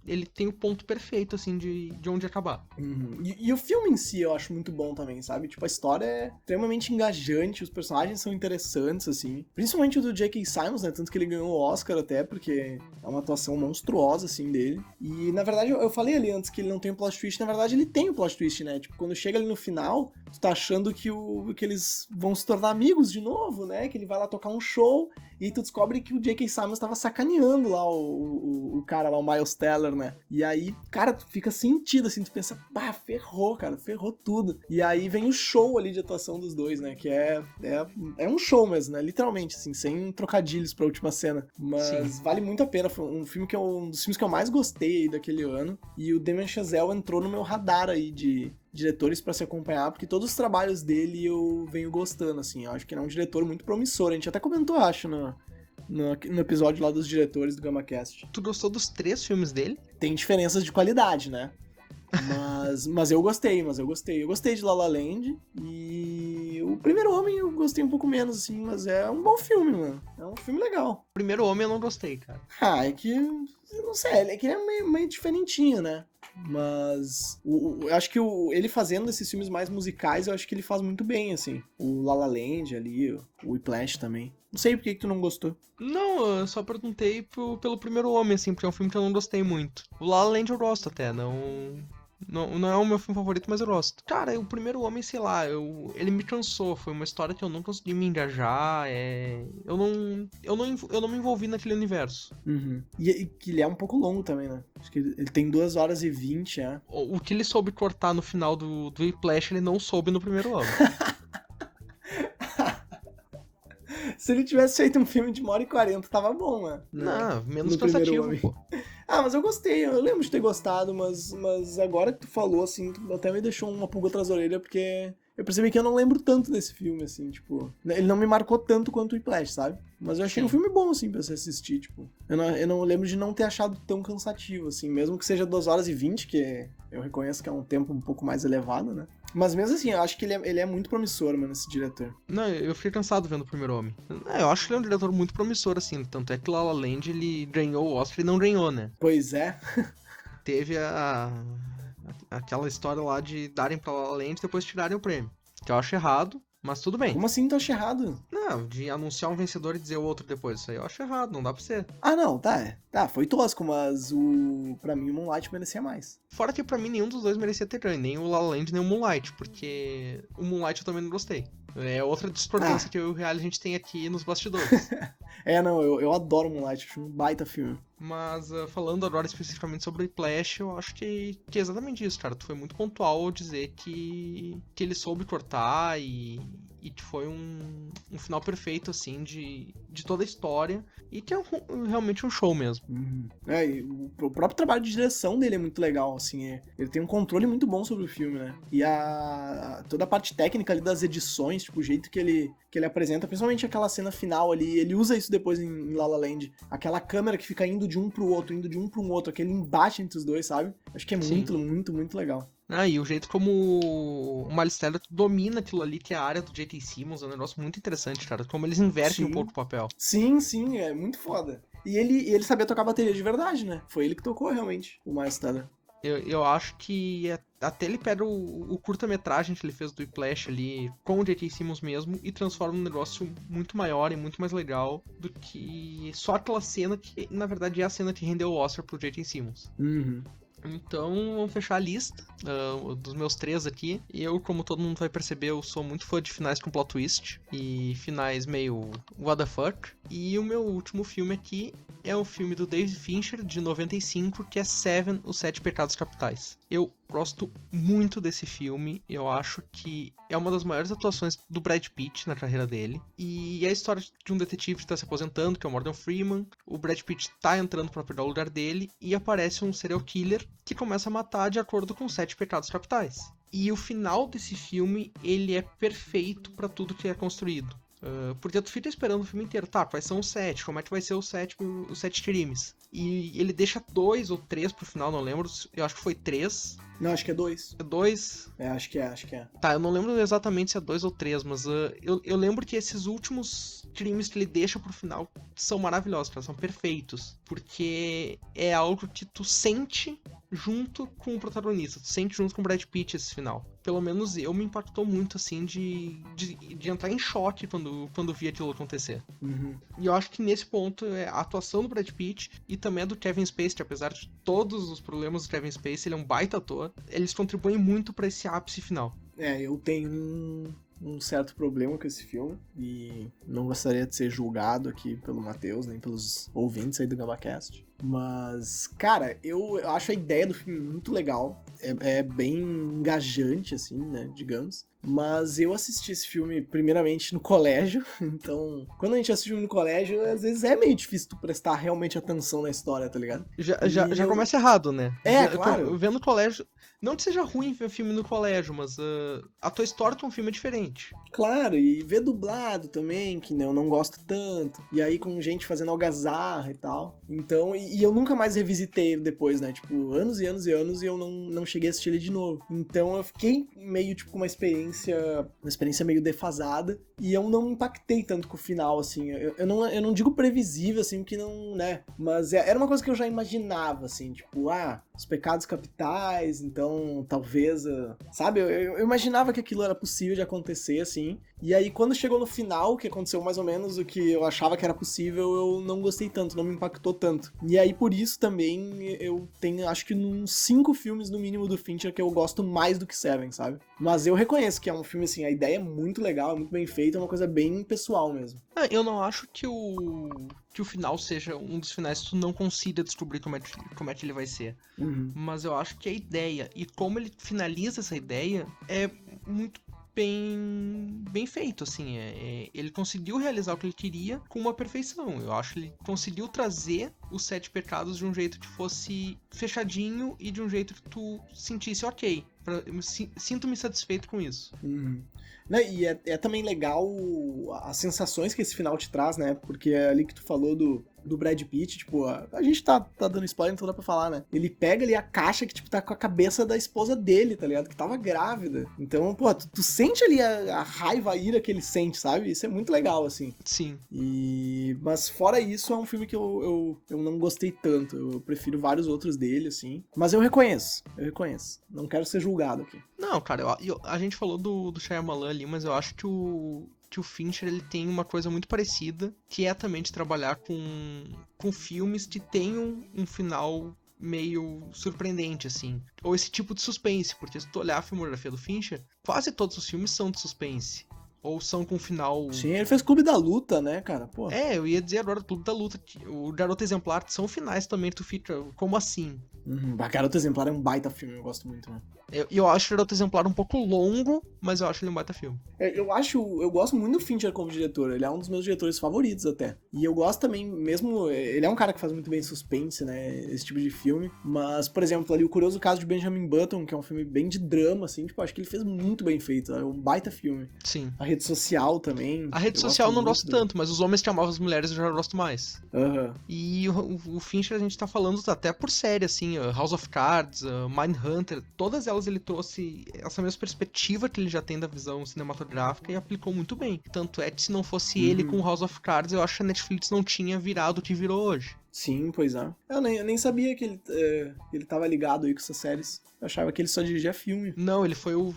ele tem o ponto perfeito, assim, de onde acabar. E o filme em si eu acho muito bom também, sabe? Tipo, a história é extremamente engajante, os personagens são interessantes, assim. Principalmente o do J.K. Simmons, né? Tanto que ele ganhou o Oscar até, porque é uma atuação monstruosa, assim, dele. E, na verdade, eu falei ali antes que ele não tem o plot twist. Na verdade, ele tem o plot twist, né? Tipo, quando chega ali no final, tu tá achando que eles vão se tornar amigos de novo, né? Que ele vai lá tocar um show e tu descobre que o J.K. Simmons tava sacaneando lá o cara lá, o Miles Teller, né? E aí, cara, tu fica sentido, assim, tu pensa, ferrou, cara, ferrou tudo. E aí vem o show ali de atuação dos dois, né? Que é um show mesmo, né? Literalmente, assim, sem trocadilhos pra última cena. Mas Sim. Vale muito a pena, foi um filme um dos filmes que eu mais gostei aí daquele ano. E o Damien Chazelle entrou no meu radar aí de diretores pra se acompanhar, porque todos os trabalhos dele eu venho gostando, assim. Eu acho que ele é um diretor muito promissor. A gente até comentou, acho, no episódio lá dos diretores do GamaCast. Tu gostou dos 3 filmes dele? Tem diferenças de qualidade, né? Mas eu gostei. Eu gostei de La La Land e o Primeiro Homem eu gostei um pouco menos, assim, mas é um bom filme, mano. É um filme legal. O Primeiro Homem eu não gostei, cara. É que, eu não sei, é que ele é meio diferentinho, né? Mas eu acho que ele fazendo esses filmes mais musicais, eu acho que ele faz muito bem, assim. O La La Land ali, o Whiplash também. Não sei por que tu não gostou. Não, eu só perguntei pelo Primeiro Homem, assim, porque é um filme que eu não gostei muito. O La La Land eu gosto até, não é o meu filme favorito, mas eu gosto. Cara, o Primeiro Homem, sei lá, ele me cansou. Foi uma história que eu não consegui me engajar. Eu não me envolvi naquele universo. E que ele é um pouco longo também, né? Acho que ele tem 2h20, é. O que ele soube cortar no final do Whiplash, ele não soube no Primeiro Homem. Se ele tivesse feito um filme de 1h40, tava bom, né? Não, menos cansativo, pô. Mas eu gostei, eu lembro de ter gostado, mas agora que tu falou, assim, tu até me deixou uma pulga atrás da orelha, porque eu percebi que eu não lembro tanto desse filme, assim, tipo, ele não me marcou tanto quanto o Whiplash, sabe? Mas eu achei um filme bom, assim, pra você assistir, tipo, eu não lembro de não ter achado tão cansativo, assim, mesmo que seja 2h20, que eu reconheço que é um tempo um pouco mais elevado, né? Mas mesmo assim, eu acho que ele é muito promissor, mano, esse diretor. Não, eu fiquei cansado vendo o Primeiro Homem. Eu acho que ele é um diretor muito promissor, assim. Tanto é que La La Land, ele ganhou o Oscar e não ganhou, né? Pois é. Teve aquela história lá de darem pra La La Land e depois tirarem o prêmio. Que eu acho errado, mas tudo bem. Como assim tu acha errado? Não, de anunciar um vencedor e dizer o outro depois. Isso aí eu acho errado, não dá pra ser. Não, tá, foi tosco, mas pra mim o Moonlight merecia mais. Fora que pra mim nenhum dos dois merecia ter ganho, nem o La La Land, nem o Moonlight, porque o Moonlight eu também não gostei. É outra discordância que eu e o Real a gente tem aqui nos bastidores. Eu adoro Moonlight, acho um baita filme. Mas falando agora especificamente sobre Whiplash, eu acho que é exatamente isso, cara. Tu foi muito pontual ao dizer que ele soube cortar e que foi um final perfeito, assim, de toda a história. E que é realmente um show mesmo. E o próprio trabalho de direção dele é muito legal, assim. Ele tem um controle muito bom sobre o filme, né? E toda a parte técnica ali das edições, tipo, o jeito que ele apresenta, principalmente aquela cena final ali, ele usa isso depois em La La Land. Aquela câmera que fica indo de um pro outro, aquele embate entre os dois, sabe? Acho que é muito, muito, muito legal. E o jeito como o Miles Teller domina aquilo ali, que é a área do J.K. Simmons, é um negócio muito interessante, cara. Como eles invertem um pouco o papel. Sim, é muito foda. E ele sabia tocar bateria de verdade, né? Foi ele que tocou, realmente, o Miles Teller. Eu acho que até ele pega o curta-metragem que ele fez do Whiplash ali com o J.K. Simmons mesmo e transforma num negócio muito maior e muito mais legal do que só aquela cena que, na verdade, é a cena que rendeu o Oscar pro J.K. Simmons. Então, vamos fechar a lista dos meus 3 aqui. Eu, como todo mundo vai perceber, eu sou muito fã de finais com plot twist e finais meio what the fuck. E o meu último filme aqui é o filme do David Fincher, de 95, que é Seven, Os Sete Pecados Capitais. Eu gosto muito desse filme, eu acho que é uma das maiores atuações do Brad Pitt na carreira dele. E é a história de um detetive que está se aposentando, que é o Morgan Freeman. O Brad Pitt está entrando para pegar o lugar dele e aparece um serial killer que começa a matar de acordo com os Sete Pecados Capitais. E o final desse filme, ele é perfeito para tudo que é construído. Porque tu fica esperando o filme inteiro, tá, quais são os 7, como é que vai ser os sete crimes. E ele deixa 2 ou 3 pro final, não lembro, eu acho que foi 3. Não, acho que é 2. É 2? Acho que é. Tá, eu não lembro exatamente se é 2 ou 3, mas eu lembro que esses últimos crimes que ele deixa pro final são maravilhosos, cara, são perfeitos. Porque é algo que tu sente junto com o protagonista, tu sente junto com o Brad Pitt esse final. Pelo menos me impactou muito, assim, de entrar em choque quando vi aquilo acontecer. Uhum. E eu acho que nesse ponto a atuação do Brad Pitt e também a do Kevin Spacey, apesar de todos os problemas do Kevin Spacey, ele é um baita ator, eles contribuem muito pra esse ápice final. Eu tenho um certo problema com esse filme e não gostaria de ser julgado aqui pelo Matheus, nem pelos ouvintes aí do GamaCast. Mas, cara, eu acho a ideia do filme muito legal. É bem engajante, assim, né, digamos. Mas eu assisti esse filme primeiramente no colégio, então quando a gente assiste filme no colégio, às vezes é meio difícil tu prestar realmente atenção na história, tá ligado? Já começa errado, né? Claro. Vendo no colégio, não que seja ruim ver filme no colégio, mas a tua história de um filme é diferente. Claro, e ver dublado também, que eu não gosto tanto, e aí com gente fazendo algazarra e tal. Então, e eu nunca mais revisitei ele depois, né? Tipo, anos e anos e anos, e eu não cheguei a assistir ele de novo. Então eu fiquei meio, tipo, com uma experiência meio defasada, e eu não me impactei tanto com o final, assim. Eu não digo previsível, assim, porque não, né? Mas era uma coisa que eu já imaginava, assim, tipo, os pecados capitais, então talvez, sabe? Eu imaginava que aquilo era possível de acontecer, assim. E aí, quando chegou no final, que aconteceu mais ou menos o que eu achava que era possível, eu não gostei tanto, não me impactou tanto. E aí, por isso também, eu tenho, acho que uns 5 filmes no mínimo do Fincher que eu gosto mais do que Seven, sabe? Mas eu reconheço que é um filme, assim, a ideia é muito legal, é muito bem feita, é uma coisa bem pessoal mesmo. Eu não acho que o final seja um dos finais que tu não consiga descobrir como é que ele vai ser. Uhum. Mas eu acho que a ideia e como ele finaliza essa ideia é muito bem feito, assim. Ele conseguiu realizar o que ele queria com uma perfeição. Eu acho que ele conseguiu trazer os 7 pecados de um jeito que fosse fechadinho e de um jeito que tu sentisse ok. Sinto-me satisfeito com isso. Uhum. E é também legal as sensações que esse final te traz, né? Porque é ali que tu falou do Brad Pitt, tipo, a gente tá dando spoiler, então dá pra falar, né? Ele pega ali a caixa que, tipo, tá com a cabeça da esposa dele, tá ligado? Que tava grávida. Então, pô, tu sente ali a raiva, a ira que ele sente, sabe? Isso é muito legal, assim. Sim. Mas fora isso, é um filme que eu não gostei tanto. Eu prefiro vários outros dele, assim. Mas eu reconheço. Não quero ser julgado aqui. Não, cara, a gente falou do Shyamalan ali, mas eu acho que o Fincher, ele tem uma coisa muito parecida, que é também de trabalhar com filmes que tenham um final meio surpreendente, assim. Ou esse tipo de suspense, porque se tu olhar a filmografia do Fincher, quase todos os filmes são de suspense. Ou são com final... Sim, ele fez Clube da Luta, né, cara? Pô. Eu ia dizer agora Clube da Luta. O Garoto Exemplar são finais também, tu fica... Como assim? Garoto Exemplar é um baita filme, eu gosto muito, né? Eu acho o Garoto Exemplar um pouco longo, mas eu acho ele um baita filme. Eu gosto muito do Fincher como diretor, ele é um dos meus diretores favoritos até. E eu gosto também, mesmo, ele é um cara que faz muito bem suspense, né, esse tipo de filme. Mas, por exemplo, ali o Curioso Caso de Benjamin Button, que é um filme bem de drama, assim, tipo, acho que ele fez muito bem feito, é um baita filme. Sim. A Rede Social também. A Rede Social eu não gosto tanto, mas Os Homens que Amavam as Mulheres eu já gosto mais. Uhum. E o Fincher a gente tá falando até por série, assim, House of Cards, Mindhunter, todas elas ele trouxe essa mesma perspectiva que ele já tem da visão cinematográfica e aplicou muito bem. Tanto é que se não fosse ele com House of Cards, eu acho que a Netflix não tinha virado o que virou hoje. Sim, pois é. Eu nem sabia que ele tava ligado aí com essas séries. Eu achava que ele só dirigia filme. Não, ele foi o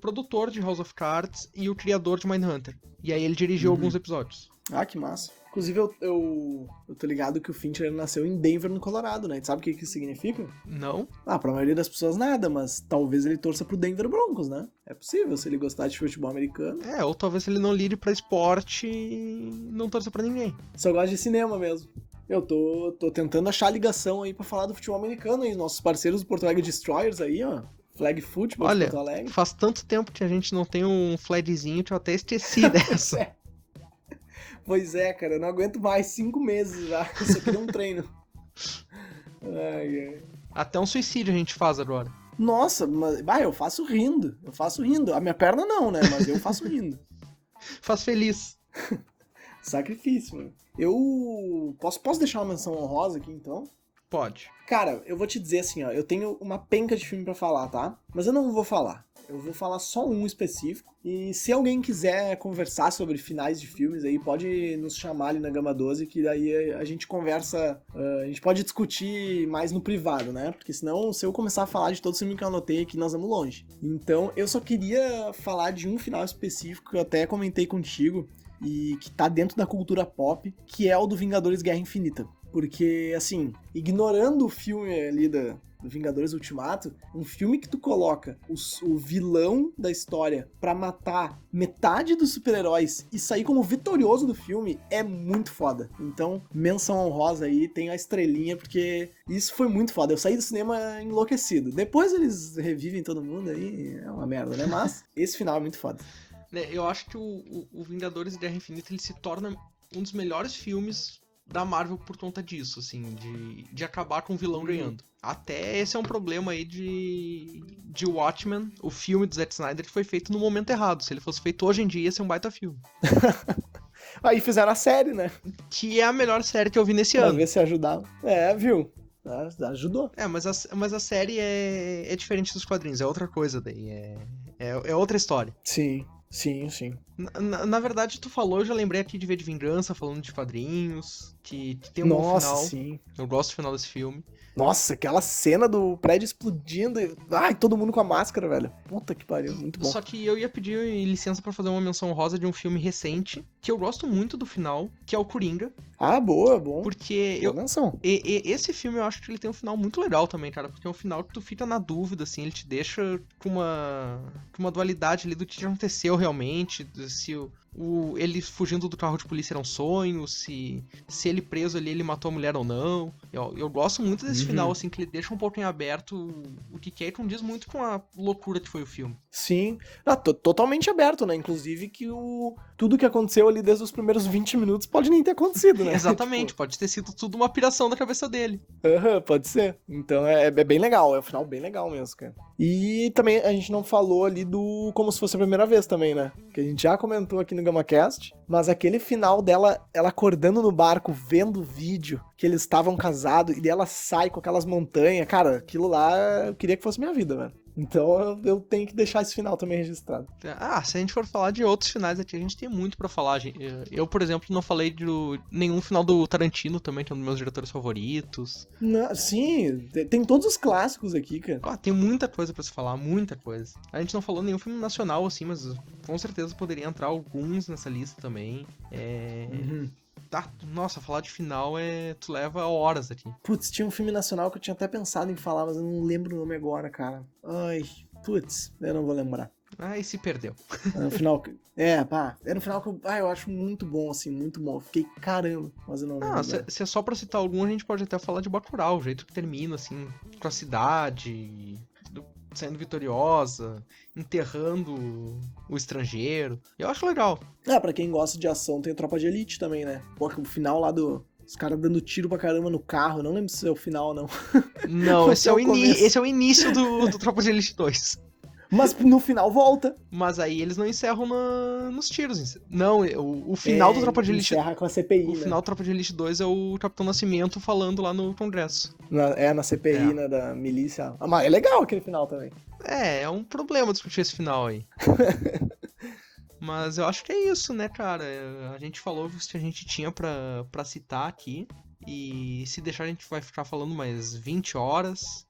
produtor de House of Cards e o criador de Mindhunter. E aí ele dirigiu alguns episódios. Ah, que massa. Inclusive, eu tô ligado que o Fincher nasceu em Denver, no Colorado, né? Tu sabe o que isso significa? Não? Ah, pra maioria das pessoas nada, mas talvez ele torça pro Denver Broncos, né? É possível, se ele gostar de futebol americano. Ou talvez ele não lide pra esporte e não torça pra ninguém. Só gosta de cinema mesmo. Eu tô tentando achar ligação aí pra falar do futebol americano aí. Nossos parceiros do Porto Alegre Destroyers aí, ó. Flag Football de Olha, Porto Alegre. faz tanto tempo que a gente não tem um flagzinho que eu até esqueci dessa. Pois é, cara, eu não aguento mais 5 meses já. Isso aqui é um treino. Ai, ai. Até um suicídio a gente faz agora. Nossa, mas eu faço rindo. Eu faço rindo. A minha perna não, né? Mas eu faço rindo. Faz feliz. Sacrifício, mano. Eu posso deixar uma menção honrosa aqui, então? Pode. Cara, eu vou te dizer assim, ó. Eu tenho uma penca de filme pra falar, tá? Mas eu não vou falar. Eu vou falar só um específico. E se alguém quiser conversar sobre finais de filmes aí, pode nos chamar ali na Gama 12, que daí a gente conversa, a gente pode discutir mais no privado, né? Porque senão, se eu começar a falar de todo o filme que eu anotei aqui, nós vamos longe. Então, eu só queria falar de um final específico que eu até comentei contigo, e que tá dentro da cultura pop, que é o do Vingadores Guerra Infinita. Porque, assim, ignorando o filme ali do Vingadores Ultimato, um filme que tu coloca o vilão da história pra matar metade dos super-heróis e sair como vitorioso do filme é muito foda. Então, menção honrosa aí, tem a estrelinha, porque isso foi muito foda. Eu saí do cinema enlouquecido. Depois eles revivem todo mundo aí, é uma merda, né? Mas esse final é muito foda. Eu acho que o Vingadores Guerra Infinita ele se torna um dos melhores filmes da Marvel por conta disso, assim, de acabar com o vilão ganhando. Até esse é um problema aí de Watchmen, o filme do Zack Snyder, que foi feito no momento errado. Se ele fosse feito hoje em dia, ia ser um baita filme. Aí fizeram a série, né? Que é a melhor série que eu vi nesse Pra ano. ver se ajudava. É, viu? Ajudou. Mas a série é diferente dos quadrinhos, é outra coisa daí, é outra história. Sim. Sim. Na verdade, tu falou, eu já lembrei aqui de V de Vingança, falando de quadrinhos, que tem um bom final. Nossa, sim. Eu gosto do final desse filme. Nossa, aquela cena do prédio explodindo e... Ai, todo mundo com a máscara, velho. Puta que pariu, muito bom. Só que eu ia pedir licença pra fazer uma menção rosa de um filme recente, que eu gosto muito do final, que é o Coringa. Ah, boa, bom. Porque boa menção. Esse filme eu acho que ele tem um final muito legal também, cara. Porque é um final que tu fica na dúvida, assim, ele te deixa com uma dualidade ali do que aconteceu realmente, se ele fugindo do carro de polícia era um sonho, se ele preso ali ele matou a mulher ou não. Eu gosto muito desse final, assim, que ele deixa um pouco em aberto o que é e condiz muito com a loucura que foi o filme. Sim. Totalmente aberto, né? Inclusive que tudo que aconteceu ali desde os primeiros 20 minutos pode nem ter acontecido, né? Exatamente, pode ter sido tudo uma piração da cabeça dele. Pode ser. Então é bem legal, é um final bem legal mesmo, cara. E também a gente não falou ali do Como Se Fosse a Primeira Vez também, né? Que a gente já comentou aqui no GamaCast, mas aquele final dela, ela acordando no barco, vendo o vídeo que eles estavam casados, e daí ela sai com aquelas montanhas, cara, aquilo lá eu queria que fosse minha vida, velho. Então eu tenho que deixar esse final também registrado. Se a gente for falar de outros finais aqui, a gente tem muito pra falar. Eu, por exemplo, não falei de nenhum final do Tarantino também, que é um dos meus diretores favoritos. Sim, tem todos os clássicos aqui, cara. Tem muita coisa pra se falar, muita coisa. A gente não falou nenhum filme nacional, assim, mas com certeza poderia entrar alguns nessa lista também. Nossa, falar de final tu leva horas aqui. Putz, tinha um filme nacional que eu tinha até pensado em falar, mas eu não lembro o nome agora, cara. Ai, putz, eu não vou lembrar. E se perdeu. Era um final que... era um final que eu acho muito bom, assim, muito bom. Eu fiquei, caramba, mas eu não lembro. Se é só pra citar algum, a gente pode até falar de Bacurau, o jeito que termina, assim, com a cidade... saindo vitoriosa, enterrando o estrangeiro. Eu acho legal. Pra quem gosta de ação, tem Tropa de Elite também, né? Pô, o final lá os caras dando tiro pra caramba no carro. Não lembro se é o final ou não. Não, esse é o início do Tropa de Elite 2. Mas no final volta. Mas aí eles não encerram nos tiros. Não, o final do Tropa de Elite... encerra com a CPI, O final do Tropa de Elite 2 é o Capitão Nascimento falando lá no Congresso. Na CPI, né, da milícia. Mas é legal aquele final também. É um problema discutir esse final aí. Mas eu acho que é isso, né, cara? A gente falou o que a gente tinha pra citar aqui. E se deixar, a gente vai ficar falando mais 20 horas.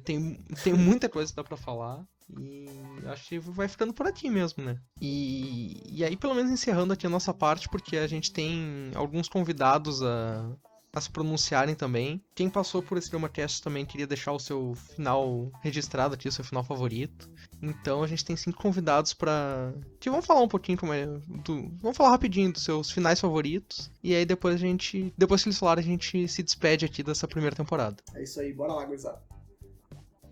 Tem muita coisa que dá pra falar. E acho que vai ficando por aqui mesmo, né? E aí, pelo menos encerrando aqui a nossa parte, porque a gente tem alguns convidados a se pronunciarem também. Quem passou por esse DramaCast também queria deixar o seu final registrado aqui, o seu final favorito. Então a gente tem 5 convidados que vão falar um pouquinho vamos falar rapidinho dos seus finais favoritos. E aí depois que eles falarem, a gente se despede aqui dessa primeira temporada. É isso aí, bora lá, gurizada.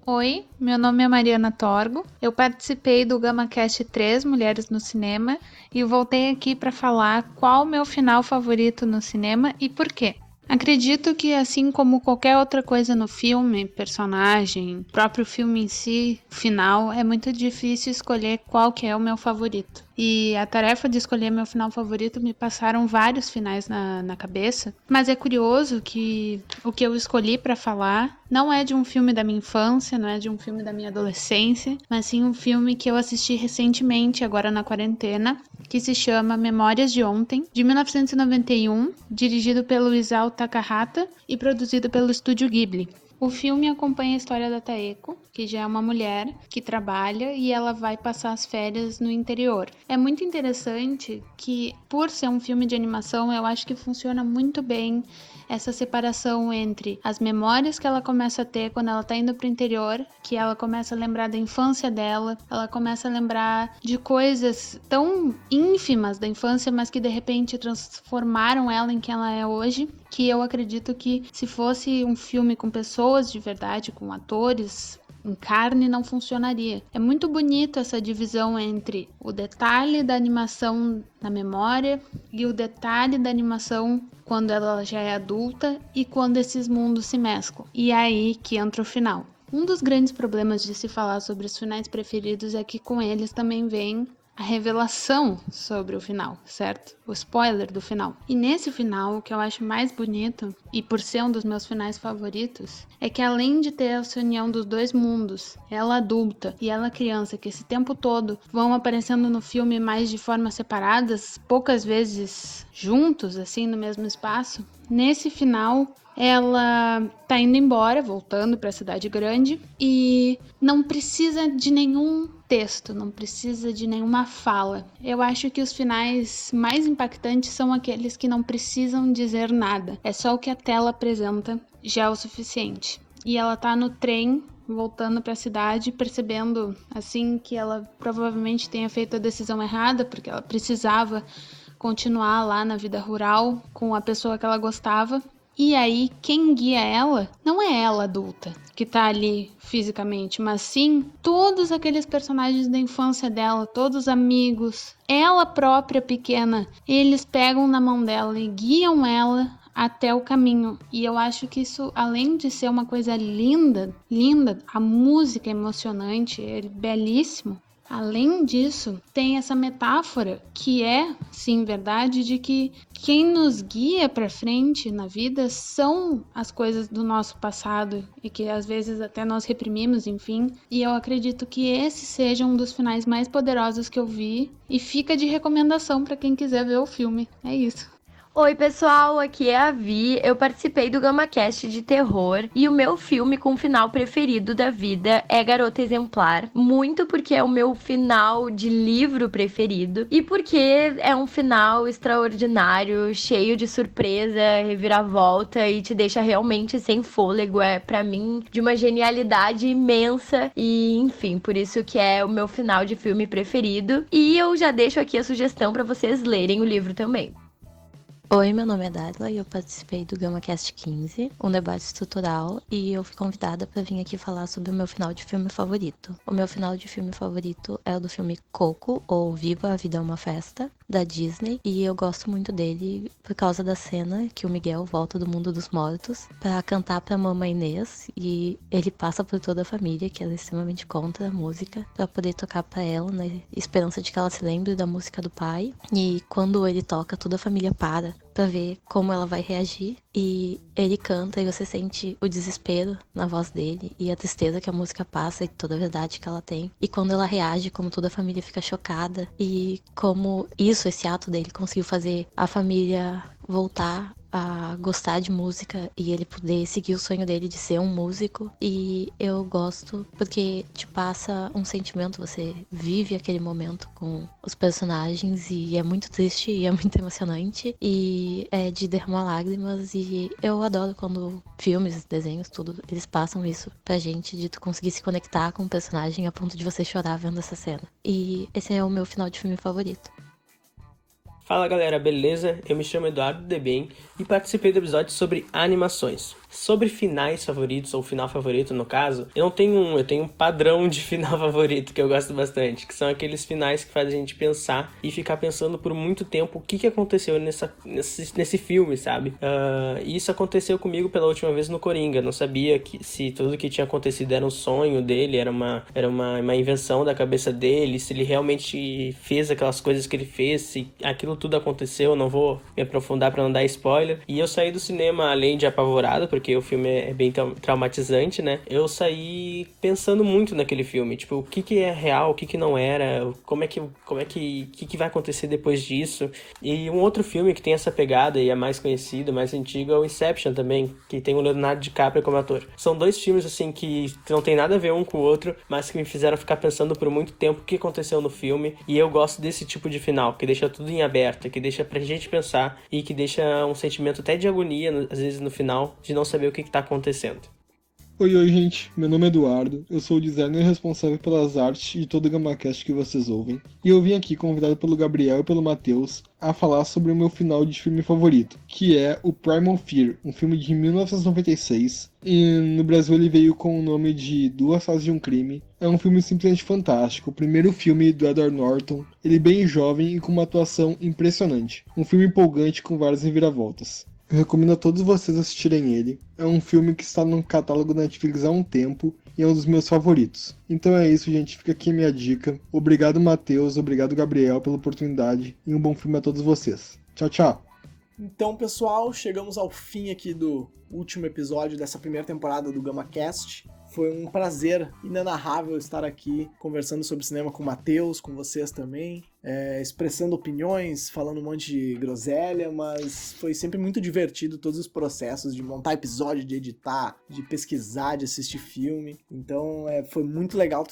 Oi, meu nome é Mariana Torgo. Eu participei do GamaCast 3 Mulheres no Cinema e voltei aqui para falar qual o meu final favorito no cinema e por quê. Acredito que, assim como qualquer outra coisa no filme, personagem, próprio filme em si, final, é muito difícil escolher qual que é o meu favorito. E a tarefa de escolher meu final favorito me passaram vários finais na cabeça, mas é curioso que o que eu escolhi para falar não é de um filme da minha infância, não é de um filme da minha adolescência, mas sim um filme que eu assisti recentemente, agora na quarentena, que se chama Memórias de Ontem, de 1991, dirigido pelo Isao Takahata e produzido pelo Estúdio Ghibli. O filme acompanha a história da Taeko, que já é uma mulher que trabalha e ela vai passar as férias no interior. É muito interessante que, por ser um filme de animação, eu acho que funciona muito bem essa separação entre as memórias que ela começa a ter quando ela tá indo pro interior, que ela começa a lembrar da infância dela, ela começa a lembrar de coisas tão ínfimas da infância, mas que de repente transformaram ela em quem ela é hoje, que eu acredito que se fosse um filme com pessoas de verdade, com atores em carne, não funcionaria. É muito bonito essa divisão entre o detalhe da animação na memória e o detalhe da animação quando ela já é adulta e quando esses mundos se mesclam. E é aí que entra o final. Um dos grandes problemas de se falar sobre os finais preferidos é que com eles também vem a revelação sobre o final, certo? O spoiler do final. E nesse final, o que eu acho mais bonito, e por ser um dos meus finais favoritos, é que além de ter essa união dos dois mundos, ela adulta e ela criança, que esse tempo todo vão aparecendo no filme mais de forma separadas, poucas vezes juntos, assim, no mesmo espaço, nesse final ela tá indo embora, voltando para a cidade grande, e não precisa de nenhum texto, não precisa de nenhuma fala. Eu acho que os finais mais impactantes são aqueles que não precisam dizer nada. É só o que a tela apresenta, já é o suficiente. E ela tá no trem, voltando para a cidade, percebendo, assim, que ela provavelmente tenha feito a decisão errada, porque ela precisava continuar lá na vida rural com a pessoa que ela gostava. E aí, quem guia ela não é ela adulta, que tá ali fisicamente, mas sim todos aqueles personagens da infância dela, todos os amigos, ela própria pequena. Eles pegam na mão dela e guiam ela até o caminho. E eu acho que isso, além de ser uma coisa linda, a música é emocionante, é belíssimo. Além disso, tem essa metáfora que é, sim, verdade, de que quem nos guia para frente na vida são as coisas do nosso passado e que às vezes até nós reprimimos, enfim. E eu acredito que esse seja um dos finais mais poderosos que eu vi e fica de recomendação para quem quiser ver o filme. É isso. Oi pessoal, aqui é a Vi, eu participei do GamaCast de terror e o meu filme com final preferido da vida é Garota Exemplar, muito porque é o meu final de livro preferido e porque é um final extraordinário, cheio de surpresa, reviravolta e te deixa realmente sem fôlego, é pra mim de uma genialidade imensa e enfim, por isso que é o meu final de filme preferido e eu já deixo aqui a sugestão pra vocês lerem o livro também. Oi, meu nome é Darla e eu participei do GamaCast 15, um debate estrutural, e eu fui convidada para vir aqui falar sobre o meu final de filme favorito. O meu final de filme favorito é o do filme Coco, ou Viva a Vida é uma Festa, da Disney, e eu gosto muito dele por causa da cena que o Miguel volta do mundo dos mortos para cantar pra mamãe Inês, e ele passa por toda a família, que ela é extremamente contra a música, para poder tocar pra ela, na esperança de que ela se lembre da música do pai, e quando ele toca, toda a família para ver como ela vai reagir, e ele canta e você sente o desespero na voz dele e a tristeza que a música passa e toda a verdade que ela tem, e quando ela reage, como toda a família fica chocada, e como esse ato dele conseguiu fazer a família voltar a gostar de música e ele poder seguir o sonho dele de ser um músico. E eu gosto porque te passa um sentimento, você vive aquele momento com os personagens e é muito triste e é muito emocionante e é de derramar lágrimas. E eu adoro quando filmes, desenhos, tudo, eles passam isso pra gente, de tu conseguir se conectar com o personagem a ponto de você chorar vendo essa cena. E esse é o meu final de filme favorito. Fala galera, beleza? Eu me chamo Eduardo Deben e participei do episódio sobre animações. Sobre finais favoritos, ou final favorito no caso, eu tenho um padrão de final favorito que eu gosto bastante, que são aqueles finais que fazem a gente pensar e ficar pensando por muito tempo o que aconteceu nesse filme, sabe? E isso aconteceu comigo pela última vez no Coringa. Não sabia se tudo que tinha acontecido era um sonho dele, era uma invenção da cabeça dele, se ele realmente fez aquelas coisas que ele fez, se aquilo tudo aconteceu. Eu não vou me aprofundar pra não dar spoiler. E eu saí do cinema, além de apavorado, porque o filme é bem traumatizante, né? Eu saí pensando muito naquele filme, tipo, o que é real, o que não era, o que vai acontecer depois disso. E um outro filme que tem essa pegada e é mais conhecido, mais antigo, é o Inception também, que tem o Leonardo DiCaprio como ator. São dois filmes, assim, que não tem nada a ver um com o outro, mas que me fizeram ficar pensando por muito tempo o que aconteceu no filme. E eu gosto desse tipo de final, que deixa tudo em aberto, que deixa pra gente pensar e que deixa um sentimento até de agonia, às vezes no final, de não saber o que tá acontecendo. Oi, gente, meu nome é Eduardo, eu sou o designer responsável pelas artes de todo o GamaCast que vocês ouvem, e eu vim aqui convidado pelo Gabriel e pelo Matheus a falar sobre o meu final de filme favorito, que é o Primal Fear, um filme de 1996, e no Brasil ele veio com o nome de Duas Faces de um Crime. É um filme simplesmente fantástico, o primeiro filme do Edward Norton, ele bem jovem e com uma atuação impressionante, um filme empolgante com várias reviravoltas. Eu recomendo a todos vocês assistirem ele. É um filme que está no catálogo da Netflix há um tempo e é um dos meus favoritos. Então é isso, gente. Fica aqui a minha dica. Obrigado, Matheus. Obrigado, Gabriel, pela oportunidade. E um bom filme a todos vocês. Tchau, tchau. Então, pessoal, chegamos ao fim aqui do último episódio dessa primeira temporada do GamaCast. Foi um prazer inenarrável estar aqui conversando sobre cinema com o Matheus, com vocês também, expressando opiniões, falando um monte de groselha, mas foi sempre muito divertido todos os processos de montar episódio, de editar, de pesquisar, de assistir filme. Então foi muito legal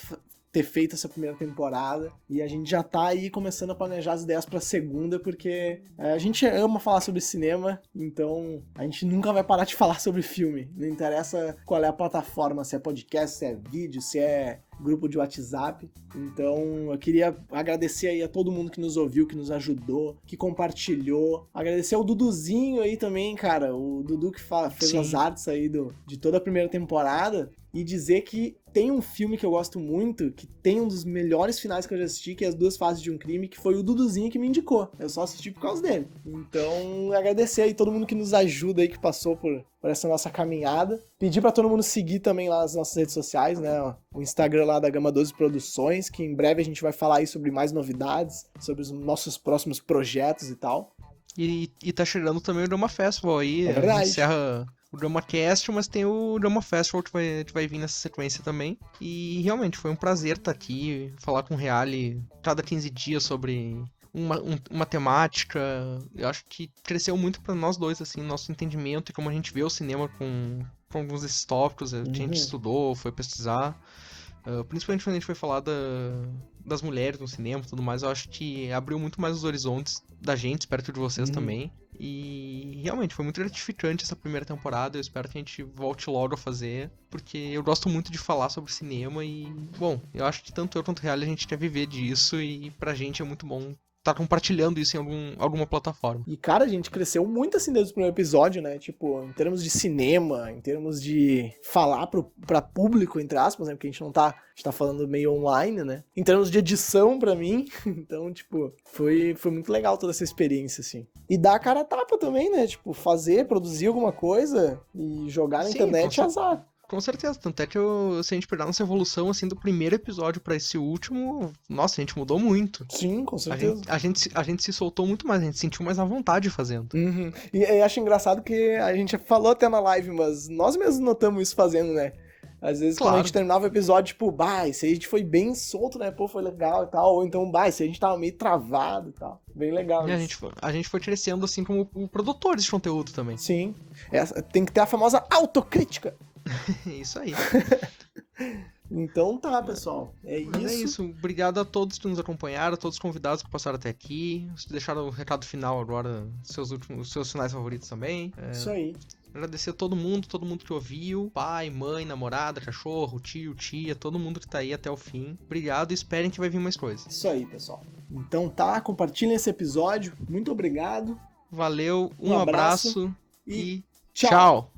ter feito essa primeira temporada, e a gente já tá aí começando a planejar as ideias pra segunda, porque a gente ama falar sobre cinema, então a gente nunca vai parar de falar sobre filme, não interessa qual é a plataforma, se é podcast, se é vídeo, se é grupo de WhatsApp. Então eu queria agradecer aí a todo mundo que nos ouviu, que nos ajudou, que compartilhou, agradecer ao Duduzinho aí também, cara, o Dudu que fez Sim. as artes aí de toda a primeira temporada, e dizer que tem um filme que eu gosto muito, que tem um dos melhores finais que eu já assisti, que é As Duas Faces de um Crime, que foi o Duduzinho que me indicou. Eu só assisti por causa dele. Então, agradecer aí todo mundo que nos ajuda aí, que passou por essa nossa caminhada. Pedir pra todo mundo seguir também lá nas nossas redes sociais, né? O Instagram lá da Gama 12 Produções, que em breve a gente vai falar aí sobre mais novidades, sobre os nossos próximos projetos e tal. E tá chegando também o Drama Festival aí. É verdade. A gente encerra o DramaCast, mas tem o Drama Festival que vai vir nessa sequência também. E realmente foi um prazer estar aqui, falar com o Reale cada 15 dias sobre uma temática. Eu acho que cresceu muito pra nós dois, assim, nosso entendimento e como a gente vê o cinema com alguns desses tópicos que a gente estudou, foi pesquisar. Principalmente quando a gente foi falar das mulheres no cinema e tudo mais, eu acho que abriu muito mais os horizontes da gente, perto de vocês também. E realmente foi muito gratificante essa primeira temporada. Eu espero que a gente volte logo a fazer, porque eu gosto muito de falar sobre cinema e, bom, eu acho que tanto eu quanto o Real a gente quer viver disso e pra gente é muito bom tá compartilhando isso em alguma plataforma. E, cara, a gente cresceu muito, assim, desde o primeiro episódio, né? Tipo, em termos de cinema, em termos de falar pra público, entre aspas, né? Porque a gente tá falando meio online, né? Em termos de edição, pra mim. Então, tipo, foi muito legal toda essa experiência, assim. E dar a cara a tapa também, né? Tipo, produzir alguma coisa e jogar na internet azar. Com certeza, tanto é que se a gente pegar nossa evolução, assim, do primeiro episódio pra esse último, nossa, a gente mudou muito. Sim, com certeza. A gente se soltou muito mais, a gente sentiu mais à vontade fazendo. Uhum. E eu acho engraçado que a gente falou até na live, mas nós mesmos notamos isso fazendo, né? Às vezes, Claro. quando a gente terminava o episódio, tipo, bah, esse aí a gente foi bem solto, né? Pô, foi legal e tal. Ou então, bah, esse aí a gente tava meio travado e tal. Bem legal E a isso. gente foi crescendo assim como produtores de conteúdo também. Sim. Tem que ter a famosa autocrítica. Isso aí. Então tá, pessoal. É Mas isso. é isso. Obrigado a todos que nos acompanharam, a todos os convidados que passaram até aqui. Deixaram o recado final agora, seus finais favoritos também. Isso aí. Agradecer a todo mundo que ouviu. Pai, mãe, namorada, cachorro, tio, tia, todo mundo que tá aí até o fim. Obrigado e esperem que vai vir mais coisas. Isso aí, pessoal. Então tá, compartilhem esse episódio. Muito obrigado. Valeu, Um abraço abraço e e tchau. tchau.